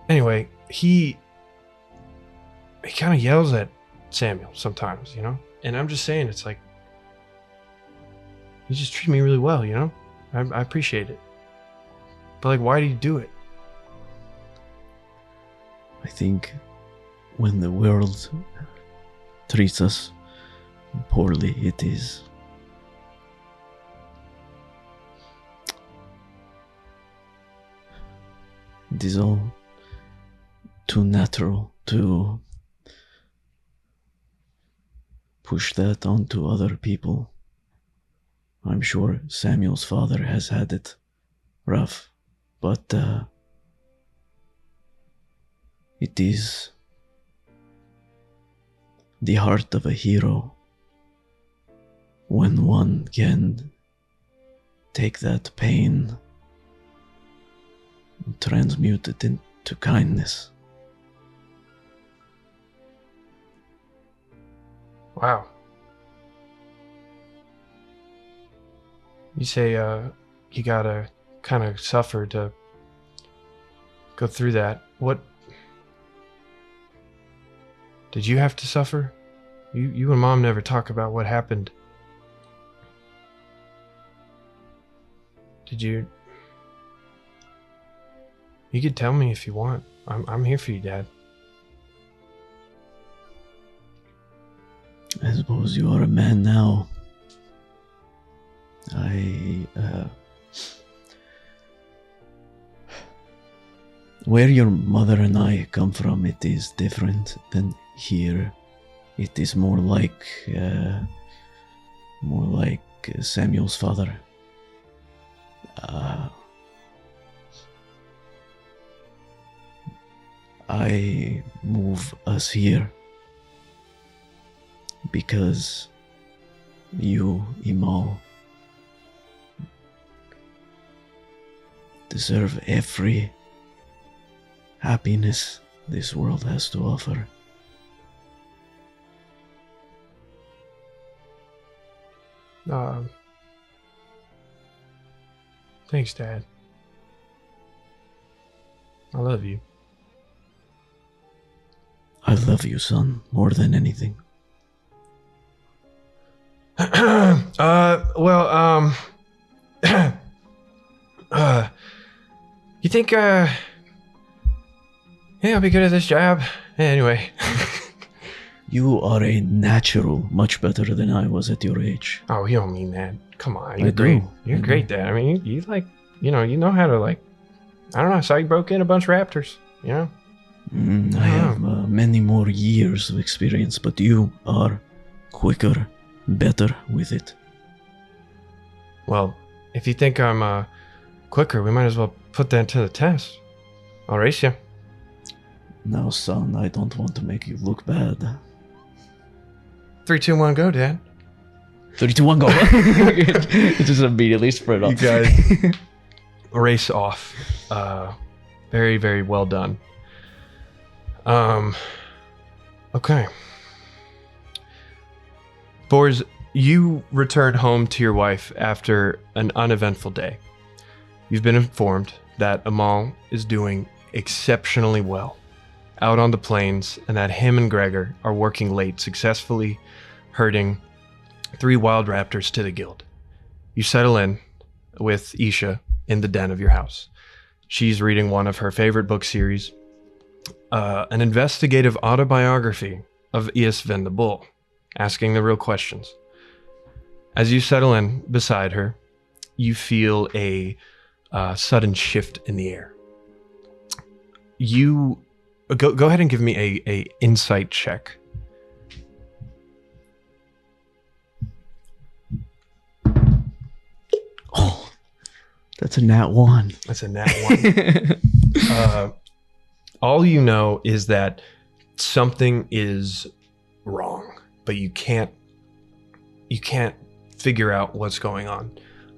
anyway, he kind of yells at Samuel sometimes, you know? And I'm just saying, it's like, you just treat me really well, you know? I appreciate it. But like, why do you do it? I think when the world treats us poorly, it is all too natural to push that onto other people. I'm sure Samuel's father has had it rough, but it is the heart of a hero when one can take that pain and transmute it into kindness. Wow. You say you gotta kind of suffer to go through that. What did you have to suffer? You and Mom never talk about what happened. Did you? You could tell me if you want. I'm here for you, Dad. I suppose you are a man now. Where your mother and I come from, it is different than here. It is more like Samuel's father. I move us here because you, Imal, deserve every happiness this world has to offer. Thanks, Dad. I love you. I love you, son, more than anything. You think, yeah, I'll be good at this job? Anyway. You are a natural, much better than I was at your age. Oh, you don't mean that. Come on, you're I great. do. You're great, Dad. I mean, you like, you know how to like, I don't know, I saw you broke in a bunch of raptors, you know? I have many more years of experience, but you are quicker, better with it. Well, if you think I'm quicker, we might as well put that to the test. I'll race you. Now, son, I don't want to make you look bad. 3, 2, 1, go, Dad. 3, 2, 1, go. It just immediately spread off. You guys race off. Very, very well done. Okay. Borz, you return home to your wife after an uneventful day. You've been informed that Amal is doing exceptionally well. out on the plains, and that him and Gregor are working late, successfully herding 3 wild raptors to the guild. You settle in with Isha in the den of your house. She's reading one of her favorite book series, an investigative autobiography of Iasven the Bull, asking the real questions. As you settle in beside her, you feel a sudden shift in the air. You go ahead and give me a insight check. Oh, that's a nat 1. That's a nat 1. All you know is that something is wrong, but you can't figure out what's going on.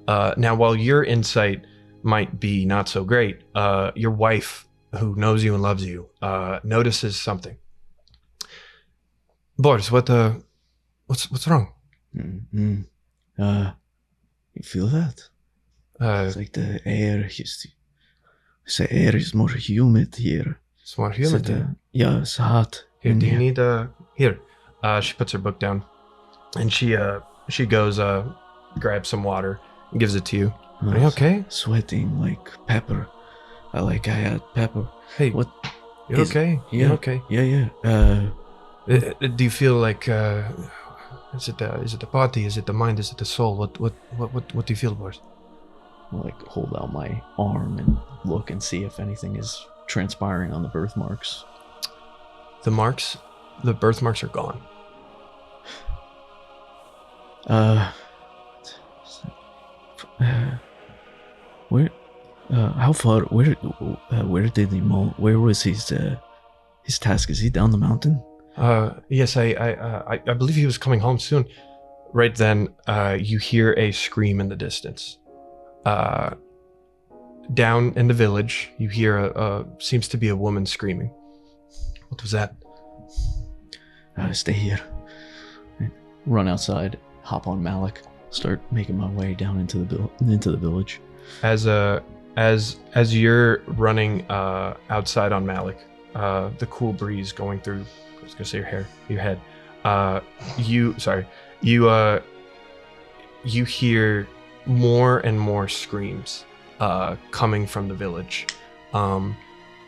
Now, while your insight might be not so great, your wife, who knows you and loves you, notices something. Borz, what's wrong? Mm-hmm. You feel that? It's like the air is more humid here. It's more humid. Yeah, it's hot. Here, do you need here? She puts her book down, and she goes grabs some water and gives it to you. Are you okay? Sweating like pepper. I had pepper. Hey, What? you're is- okay? Yeah. You're okay? Yeah. Do you feel like is it the body? Is it the mind? Is it the soul? What do you feel, Borz? I'll hold out my arm and look and see if anything is transpiring on the birthmarks. The birthmarks are gone. Where? How far? Where did he move? Where was his task? Is he down the mountain? Yes, I believe he was coming home soon. Right then, you hear a scream in the distance. Down in the village, you hear seems to be a woman screaming. What was that? Stay here. Run outside. Hop on Malik. Start making my way down into the village. As you're running outside on Malik, the cool breeze going through, I was gonna say your head. You hear more and more screams coming from the village.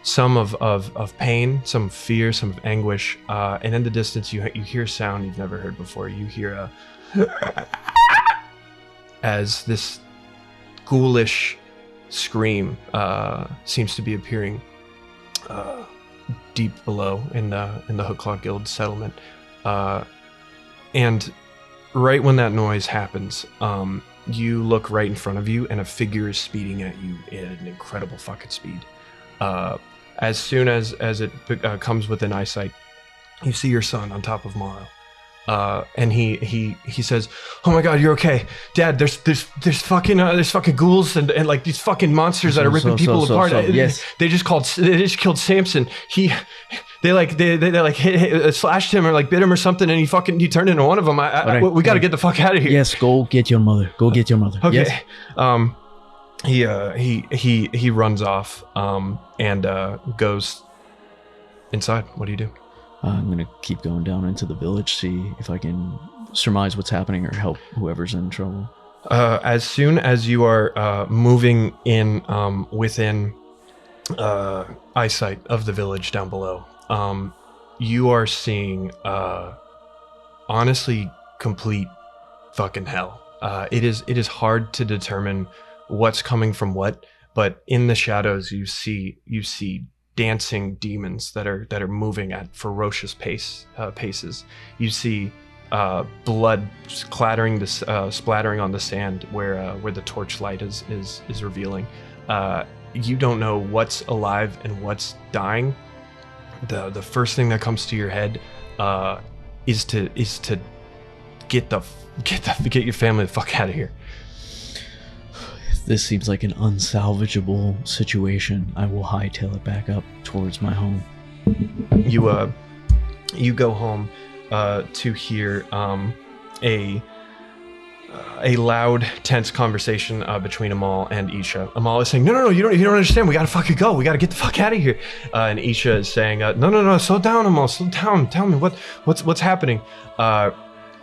Some of pain, some of fear, some of anguish, and in the distance you hear sound you've never heard before. You hear as this ghoulish scream seems to be appearing deep below in the Hookclaw Guild settlement, and right when that noise happens, you look right in front of you, and a figure is speeding at you at an incredible fucking speed. As soon as it comes within eyesight, you see your son on top of Morrow. And he says, "Oh my God, you're okay, Dad. There's fucking ghouls and like these fucking monsters that are ripping people apart. Yes, they just killed Samson. They slashed him or like bit him or something, and he turned into one of them. We got to get the fuck out of here." Yes, go get your mother. Okay. Yes. He runs off and goes inside. What do you do? I'm gonna keep going down into the village, see if I can surmise what's happening or help whoever's in trouble. As soon as you are moving in within eyesight of the village down below, you are seeing honestly complete fucking hell. It is hard to determine what's coming from what, but in the shadows you see dancing demons that are moving at ferocious paces. You see blood splattering on the sand where the torchlight is revealing. You don't know what's alive and what's dying. The first thing that comes to your head is to get your family the fuck out of here. This seems like an unsalvageable situation. I will hightail it back up towards my home. You go home to hear a loud, tense conversation between Amal and Isha. Amal is saying, "No, you don't understand. We gotta fucking go. We gotta get the fuck out of here." And Isha is saying, "No, slow down, Amal. Slow down. Tell me what's happening."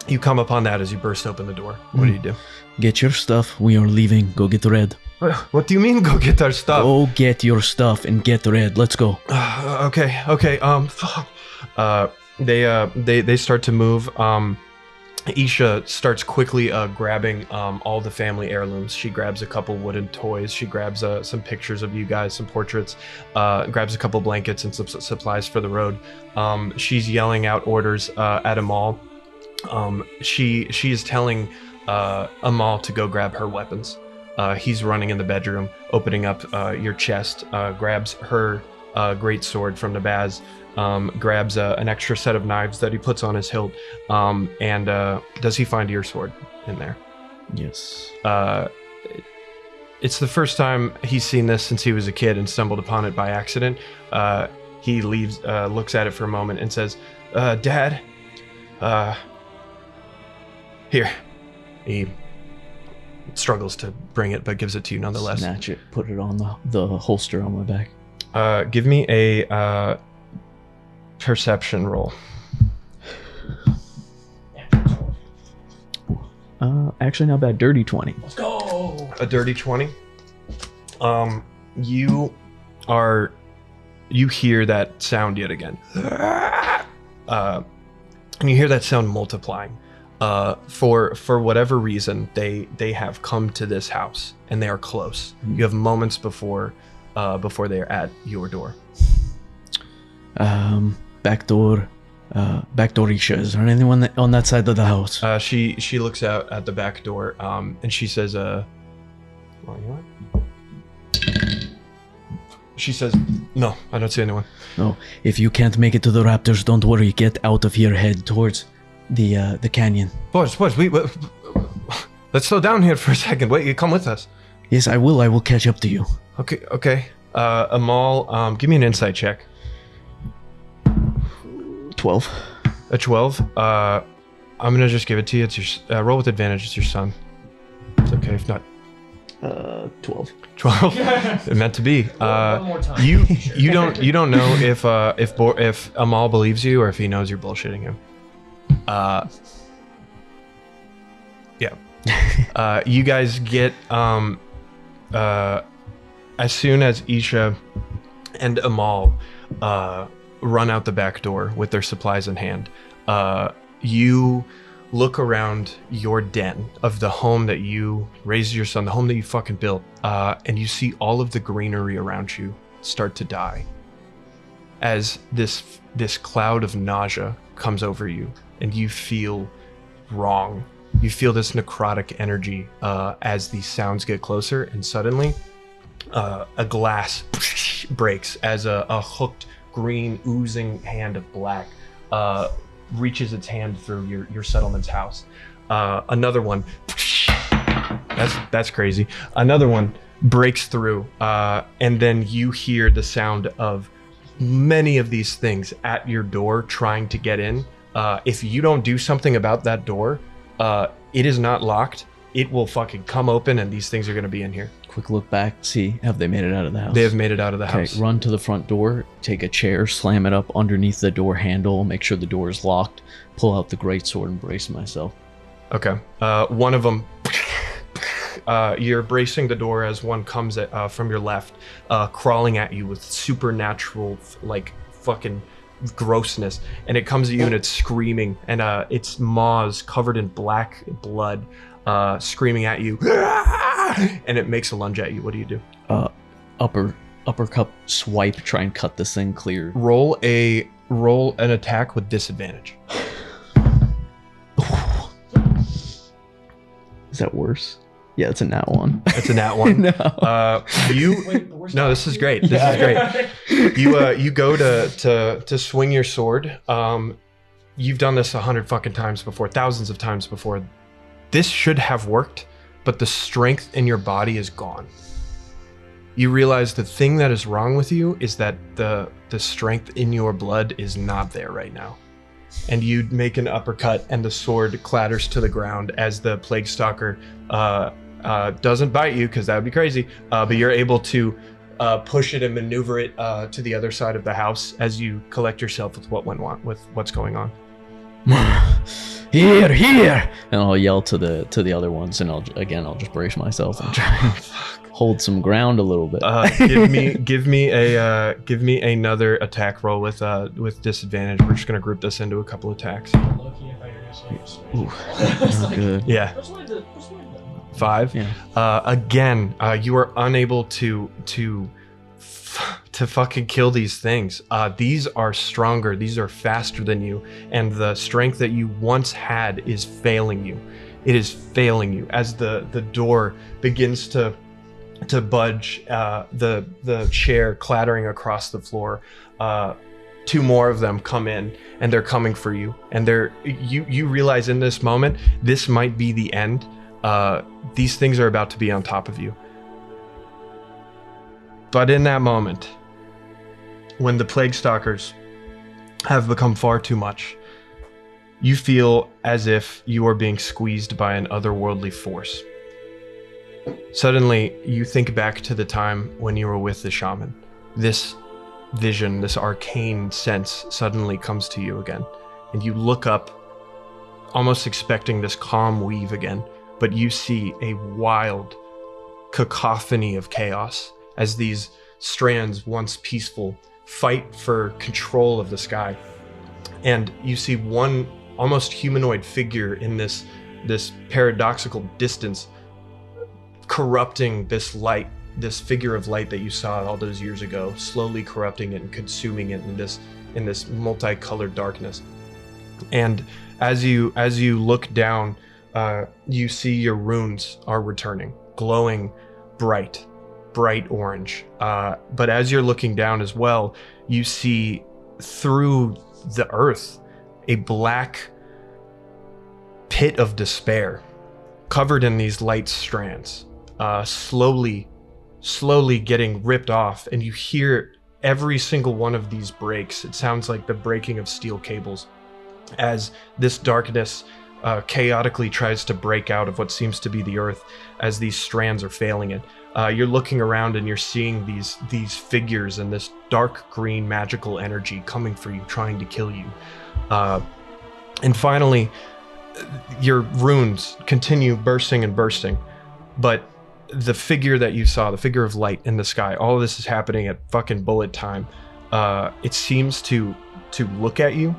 You come upon that as you burst open the door. What do you do? Get your stuff. We are leaving. Go get red. What do you mean? Go get our stuff? Go get your stuff and get red. Let's go. Okay. Fuck. They start to move. Isha starts quickly grabbing all the family heirlooms. She grabs a couple wooden toys. She grabs some pictures of you guys, some portraits, grabs a couple blankets and some supplies for the road. She's yelling out orders at Amal. She is telling Amal to go grab her weapons. He's running in the bedroom, opening up your chest, grabs her great sword from the baz, grabs an extra set of knives that he puts on his hilt, and does he find your sword in there? Yes. It's the first time he's seen this since he was a kid and stumbled upon it by accident. He leaves, looks at it for a moment and says, "Dad, here." He struggles to bring it, but gives it to you nonetheless. Snatch it, put it on the holster on my back. Give me a perception roll. Actually not bad. Dirty 20. Let's go. A dirty 20. You hear that sound yet again. And you hear that sound multiplying. For whatever reason, they have come to this house and they are close. You have moments before they are at your door. Back door Isha. Is there anyone on that side of the house? She looks out at the back door, and she says, well, you know what? She says, "No, I don't see anyone." No. If you can't make it to the raptors, don't worry. Get out of here. Head towards the canyon. Boys, let's slow down here for a second. Wait, you come with us. Yes, I will. I will catch up to you. Okay. Amal, give me an insight check. 12. A 12. I'm gonna just give it to you. It's your roll with advantage. It's your son. It's okay if not. 12. 12. It meant to be. One more time. You don't know if Amal believes you or if he knows you're bullshitting him. Yeah. You guys get as soon as Isha and Amal run out the back door with their supplies in hand, you look around your den of the home that you raised your son, the home that you fucking built, and you see all of the greenery around you start to die as this cloud of nausea comes over you and you feel wrong. You feel this necrotic energy as these sounds get closer, and suddenly a glass breaks as a hooked green oozing hand of black reaches its hand through your settlement's house. Another one, that's crazy. Another one breaks through, and then you hear the sound of many of these things at your door trying to get in. If you don't do something about that door, it is not locked. It will fucking come open and these things are going to be in here. Quick look back, see, have they made it out of the house? They have made it out of the house. Okay, run to the front door, take a chair, slam it up underneath the door handle, make sure the door is locked, pull out the greatsword and brace myself. Okay. One of them, you're bracing the door as one comes from your left, crawling at you with supernatural, like, fucking grossness, and it comes at you and it's screaming, and its maws covered in black blood, screaming at you, and it makes a lunge at you. What do you do? Uppercut swipe, try and cut this thing clear. Roll an attack with disadvantage. Is that worse? Yeah, it's a nat one. It's a nat one. No. No, this is great. This is great. You go to swing your sword. You've done this 100 fucking times before, thousands of times before. This should have worked, but the strength in your body is gone. You realize the thing that is wrong with you is that the strength in your blood is not there right now. and you make an uppercut, and the sword clatters to the ground as the plague stalker doesn't bite you, because that would be crazy, but you're able to push it and maneuver it to the other side of the house as you collect yourself with what's going on. Here, here! And I'll yell to the other ones, and I'll just brace myself and try and hold some ground a little bit. Give me another attack roll with disadvantage. We're just gonna group this into a couple attacks. Ooh, not good. Yeah. 5. Yeah. Again, you are unable to fucking kill these things. These are stronger. These are faster than you, and the strength that you once had is failing you. It is failing you as the door begins to budge. The chair clattering across the floor. 2 more of them come in, and they're coming for you. And you realize in this moment this might be the end. These things are about to be on top of you. But in that moment, when the plague stalkers have become far too much, you feel as if you are being squeezed by an otherworldly force. Suddenly, you think back to the time when you were with the shaman. This vision, this arcane sense suddenly comes to you again, and you look up, almost expecting this calm weave again, but you see a wild cacophony of chaos as these strands, once peaceful, fight for control of the sky. And you see one almost humanoid figure in this paradoxical distance, corrupting this light, this figure of light that you saw all those years ago, slowly corrupting it and consuming it in this multicolored darkness. And as you look down, you see your runes are returning, glowing bright orange. But as you're looking down as well, you see through the earth a black pit of despair, covered in these light strands, slowly getting ripped off, and you hear every single one of these breaks. It sounds like the breaking of steel cables as this darkness chaotically tries to break out of what seems to be the earth as these strands are failing it. You're looking around and you're seeing these figures and this dark green magical energy coming for you, trying to kill you. And finally, your runes continue bursting and bursting, but the figure that you saw, the figure of light in the sky, all of this is happening at fucking bullet time. It seems to look at you,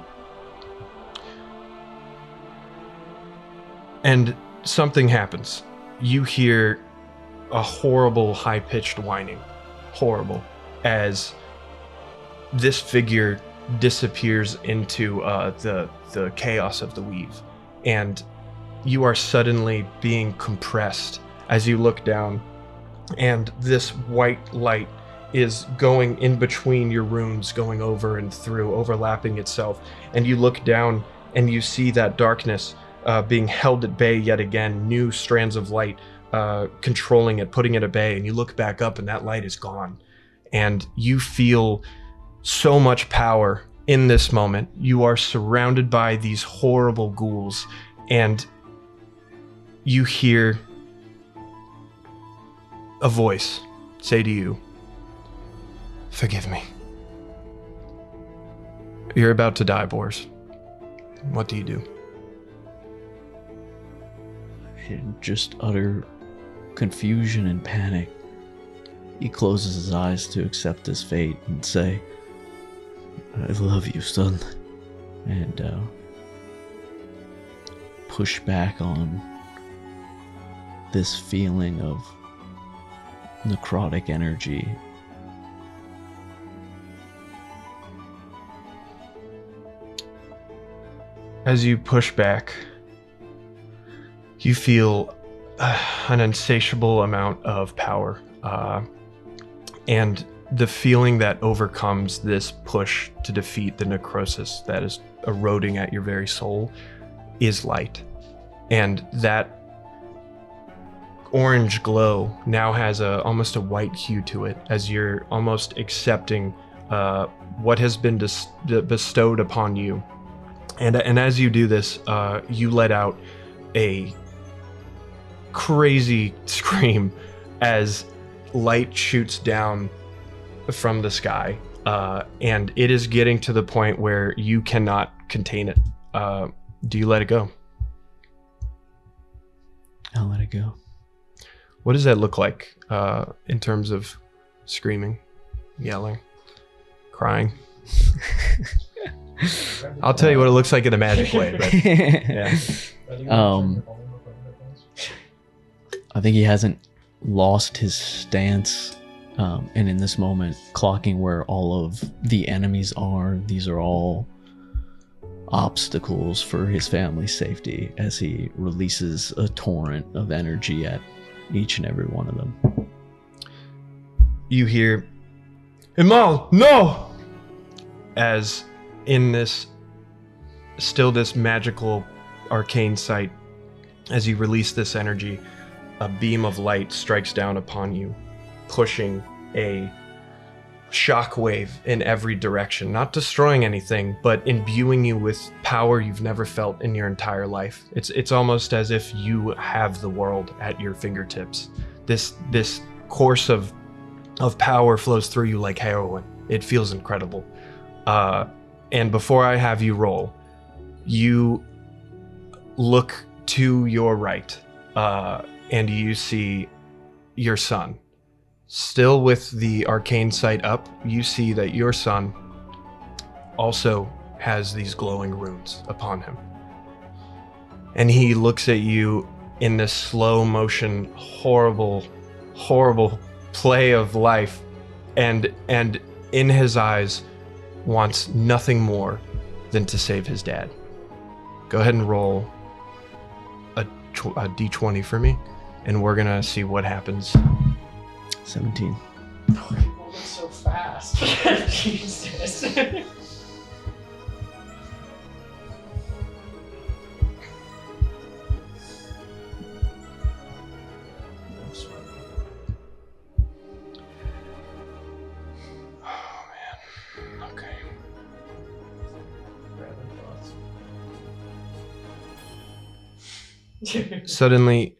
and something happens. You hear a horrible high-pitched whining, horrible, as this figure disappears into the chaos of the weave, and you are suddenly being compressed as you look down, and this white light is going in between your runes, going over and through, overlapping itself, and you look down and you see that darkness being held at bay yet again, new strands of light controlling it, putting it at bay, and you look back up and that light is gone, and you feel so much power in this moment. You are surrounded by these horrible ghouls, and you hear a voice say to you, "Forgive me. You're about to die, Borz. What do you do?" In just utter confusion and panic, he closes his eyes to accept his fate and say, "I love you, son," and push back on this feeling of necrotic energy. As you push back, you feel an insatiable amount of power, and the feeling that overcomes this push to defeat the necrosis that is eroding at your very soul is light. And that orange glow now has almost a white hue to it, as you're almost accepting what has been bestowed upon you And as you do this, you let out a crazy scream as light shoots down from the sky, and it is getting to the point where you cannot contain it. Do you let it go? I'll let it go. What does that look like in terms of screaming, yelling, crying? I'll tell you what it looks like in a magic way. But yeah. I think he hasn't lost his stance, and in this moment, clocking where all of the enemies are, these are all obstacles for his family's safety as he releases a torrent of energy at each and every one of them. You hear, Imal, no! As in this magical arcane sight, as you release this energy, a beam of light strikes down upon you, pushing a shockwave in every direction, not destroying anything, but imbuing you with power you've never felt in your entire life. It's almost as if you have the world at your fingertips. This course of power flows through you like heroin. It feels incredible. And before I have you roll, you look to your right, and you see your son. Still with the arcane sight up, you see that your son also has these glowing runes upon him. And he looks at you in this slow motion, horrible, horrible play of life, and in his eyes wants nothing more than to save his dad. Go ahead and roll a d20 for me, and we're gonna see what happens. 17. So fast. Jesus. Suddenly,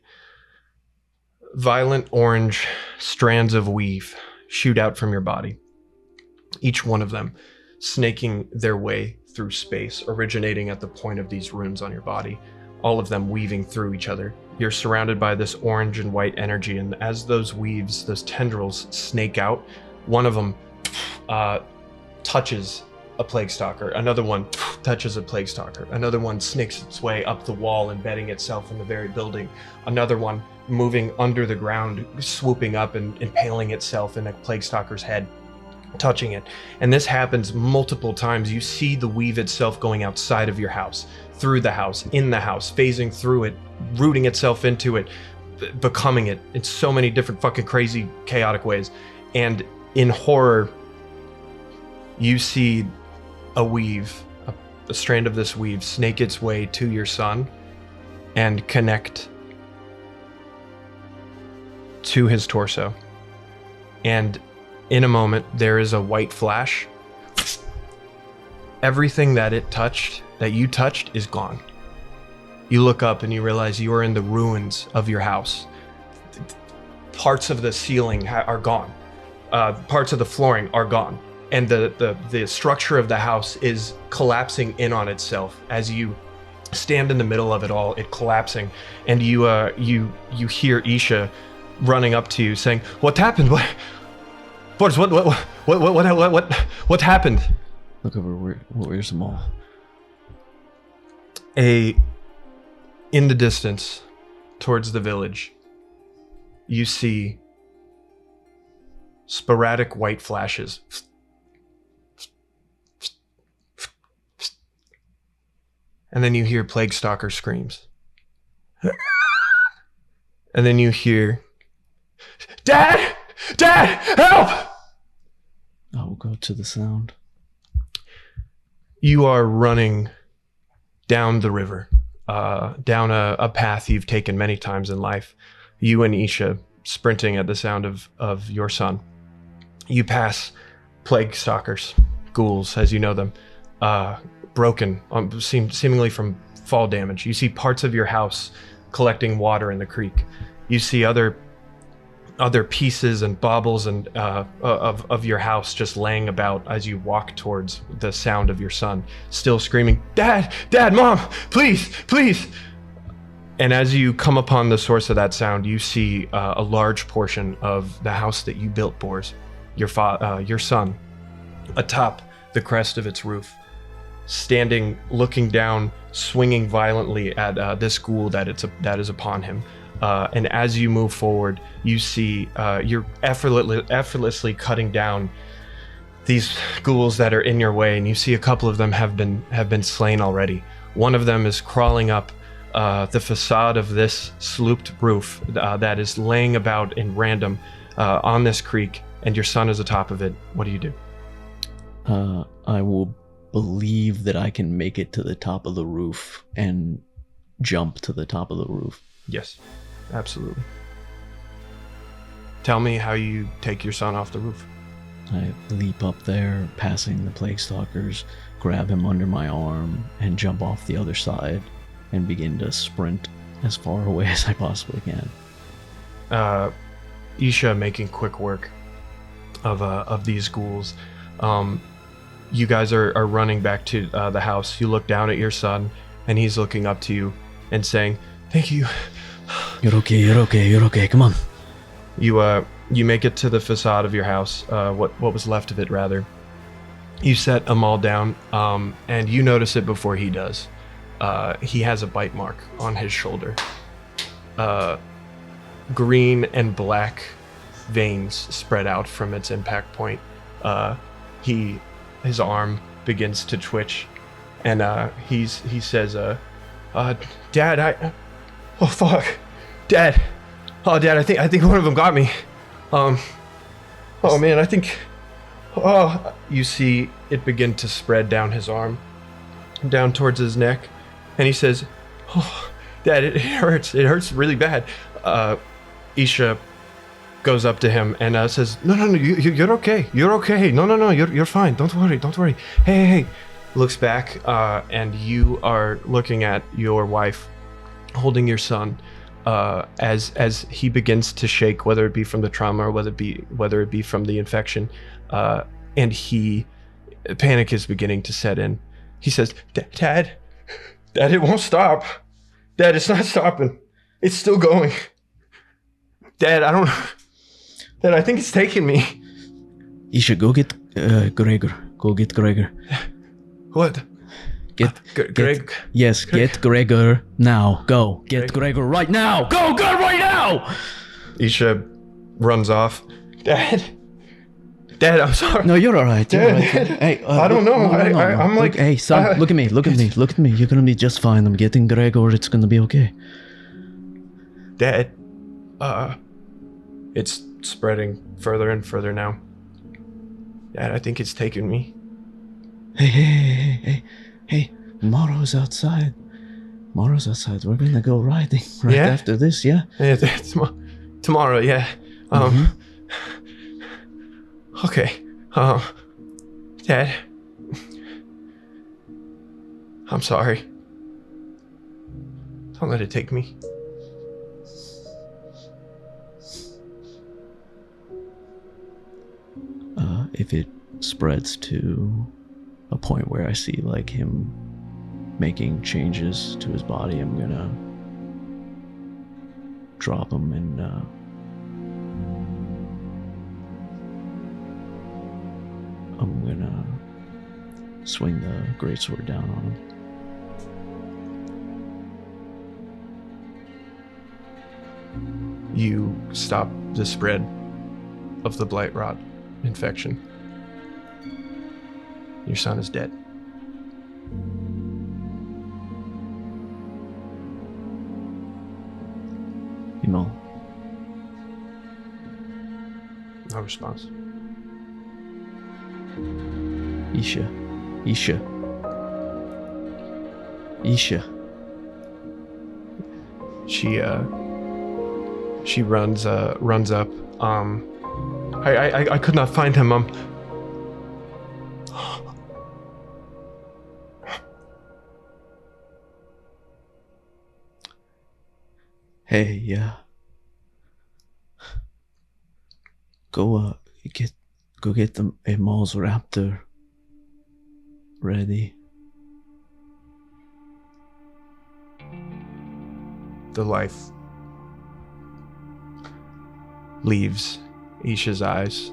violent orange strands of weave shoot out from your body, each one of them snaking their way through space, originating at the point of these runes on your body, all of them weaving through each other. You're surrounded by this orange and white energy, and as those weaves, those tendrils snake out, one of them touches a plague stalker, another one touches a plague stalker, another one snakes its way up the wall, embedding itself in the very building, another one moving under the ground, swooping up and impaling itself in a plague stalker's head, touching it. And this happens multiple times. You see the weave itself going outside of your house, through the house, in the house, phasing through it, rooting itself into it, becoming it in so many different fucking crazy, chaotic ways. And in horror, you see a weave, a strand of this weave snake its way to your son and connect to his torso. And in a moment, there is a white flash. Everything that you touched, is gone. You look up and you realize you are in the ruins of your house. Parts of the ceiling are gone. Parts of the flooring are gone. And the structure of the house is collapsing in on itself as you stand in the middle of it all, it collapsing. And you hear Isha running up to you saying, "What happened? What happened?" Look over where's them all? In the distance, towards the village, you see sporadic white flashes. And then you hear plague stalker screams. And then you hear, "Dad! Dad! Help!" I will go to the sound. You are running down the river, down a path you've taken many times in life. You and Isha sprinting at the sound of your son. You pass plague stalkers, ghouls as you know them, broken, seemingly from fall damage. You see parts of your house collecting water in the creek. You see other pieces and baubles and of your house just laying about as you walk towards the sound of your son, still screaming, "Dad, Dad, Mom, please, please!" And as you come upon the source of that sound, you see a large portion of the house that you built, Borz, your son, atop the crest of its roof, standing, looking down, swinging violently at this ghoul that is upon him. And as you move forward, you see you're effortlessly cutting down these ghouls that are in your way, and you see a couple of them have been slain already. One of them is crawling up the facade of this slooped roof that is laying about in random on this creek, and your son is atop of it. What do you do? I will believe that I can make it to the top of the roof and jump to the top of the roof. Yes, absolutely. Tell me how you take your son off the roof. I leap up there, passing the plague stalkers, grab him under my arm, and jump off the other side and begin to sprint as far away as I possibly can. Isha making quick work of these ghouls. You guys are running back to the house. You look down at your son, and he's looking up to you and saying, "Thank you." You're okay, you're okay, you're okay, come on. You make it to the facade of your house, what was left of it, rather. You set them all down, and you notice it before he does. He has a bite mark on his shoulder. Green and black veins spread out from its impact point. His arm begins to twitch, and he says, "Dad, oh fuck, Dad, oh Dad, I think one of them got me. Oh man, I think, oh." You see it begin to spread down his arm, down towards his neck, and he says, "Oh, Dad, it hurts really bad." Isha goes up to him and says, No, you're okay. You're okay. No, you're fine. Don't worry. Hey. Looks back, and you are looking at your wife holding your son as he begins to shake, whether it be from the trauma or whether it be from the infection, and panic is beginning to set in. He says, Dad, it won't stop. Dad, it's not stopping. It's still going. Dad, I think it's taking me. Isha, go get Gregor. Go get Gregor. What? Greg? Yes, get Gregor now. Go. Get Gregor right now. Go right now! Isha runs off. Dad, I'm sorry. No, you're all right. You're all right. Dad, Hey, I don't know. No. I'm like, hey, son, look at me. Look at me. You're gonna be just fine. I'm getting Gregor. It's gonna be okay. Dad, it's spreading further and further now. Dad, I think it's taking me. Hey, Morrow's outside. We're gonna go riding after this, yeah? Yeah, tomorrow, yeah. Okay. Dad, I'm sorry. Don't let it take me. If it spreads to a point where I see like him making changes to his body, I'm gonna drop him and I'm gonna swing the greatsword down on him. You stop the spread of the blight rot infection. Your son is dead. Emo. No response. Isha. She runs up. I could not find him. Hey, go get a Mars Raptor ready. The life leaves Isha's eyes,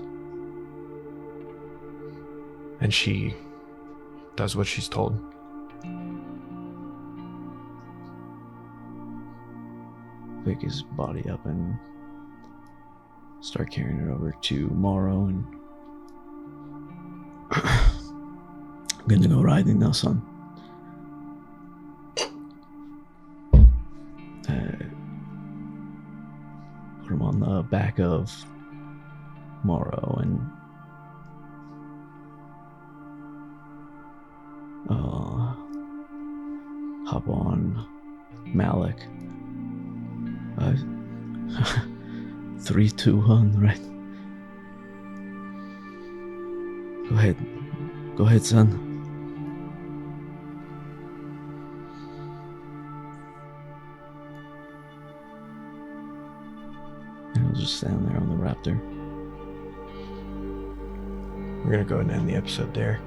and she does what she's told. Pick his body up and start carrying it over to Morrow, and I'm gonna go riding now, son. Put him on the back of Morrow and hop on Malik. 3, 2, 1, right? Go ahead, son. And he'll just stand there on the Raptor. We're gonna go ahead and end the episode there.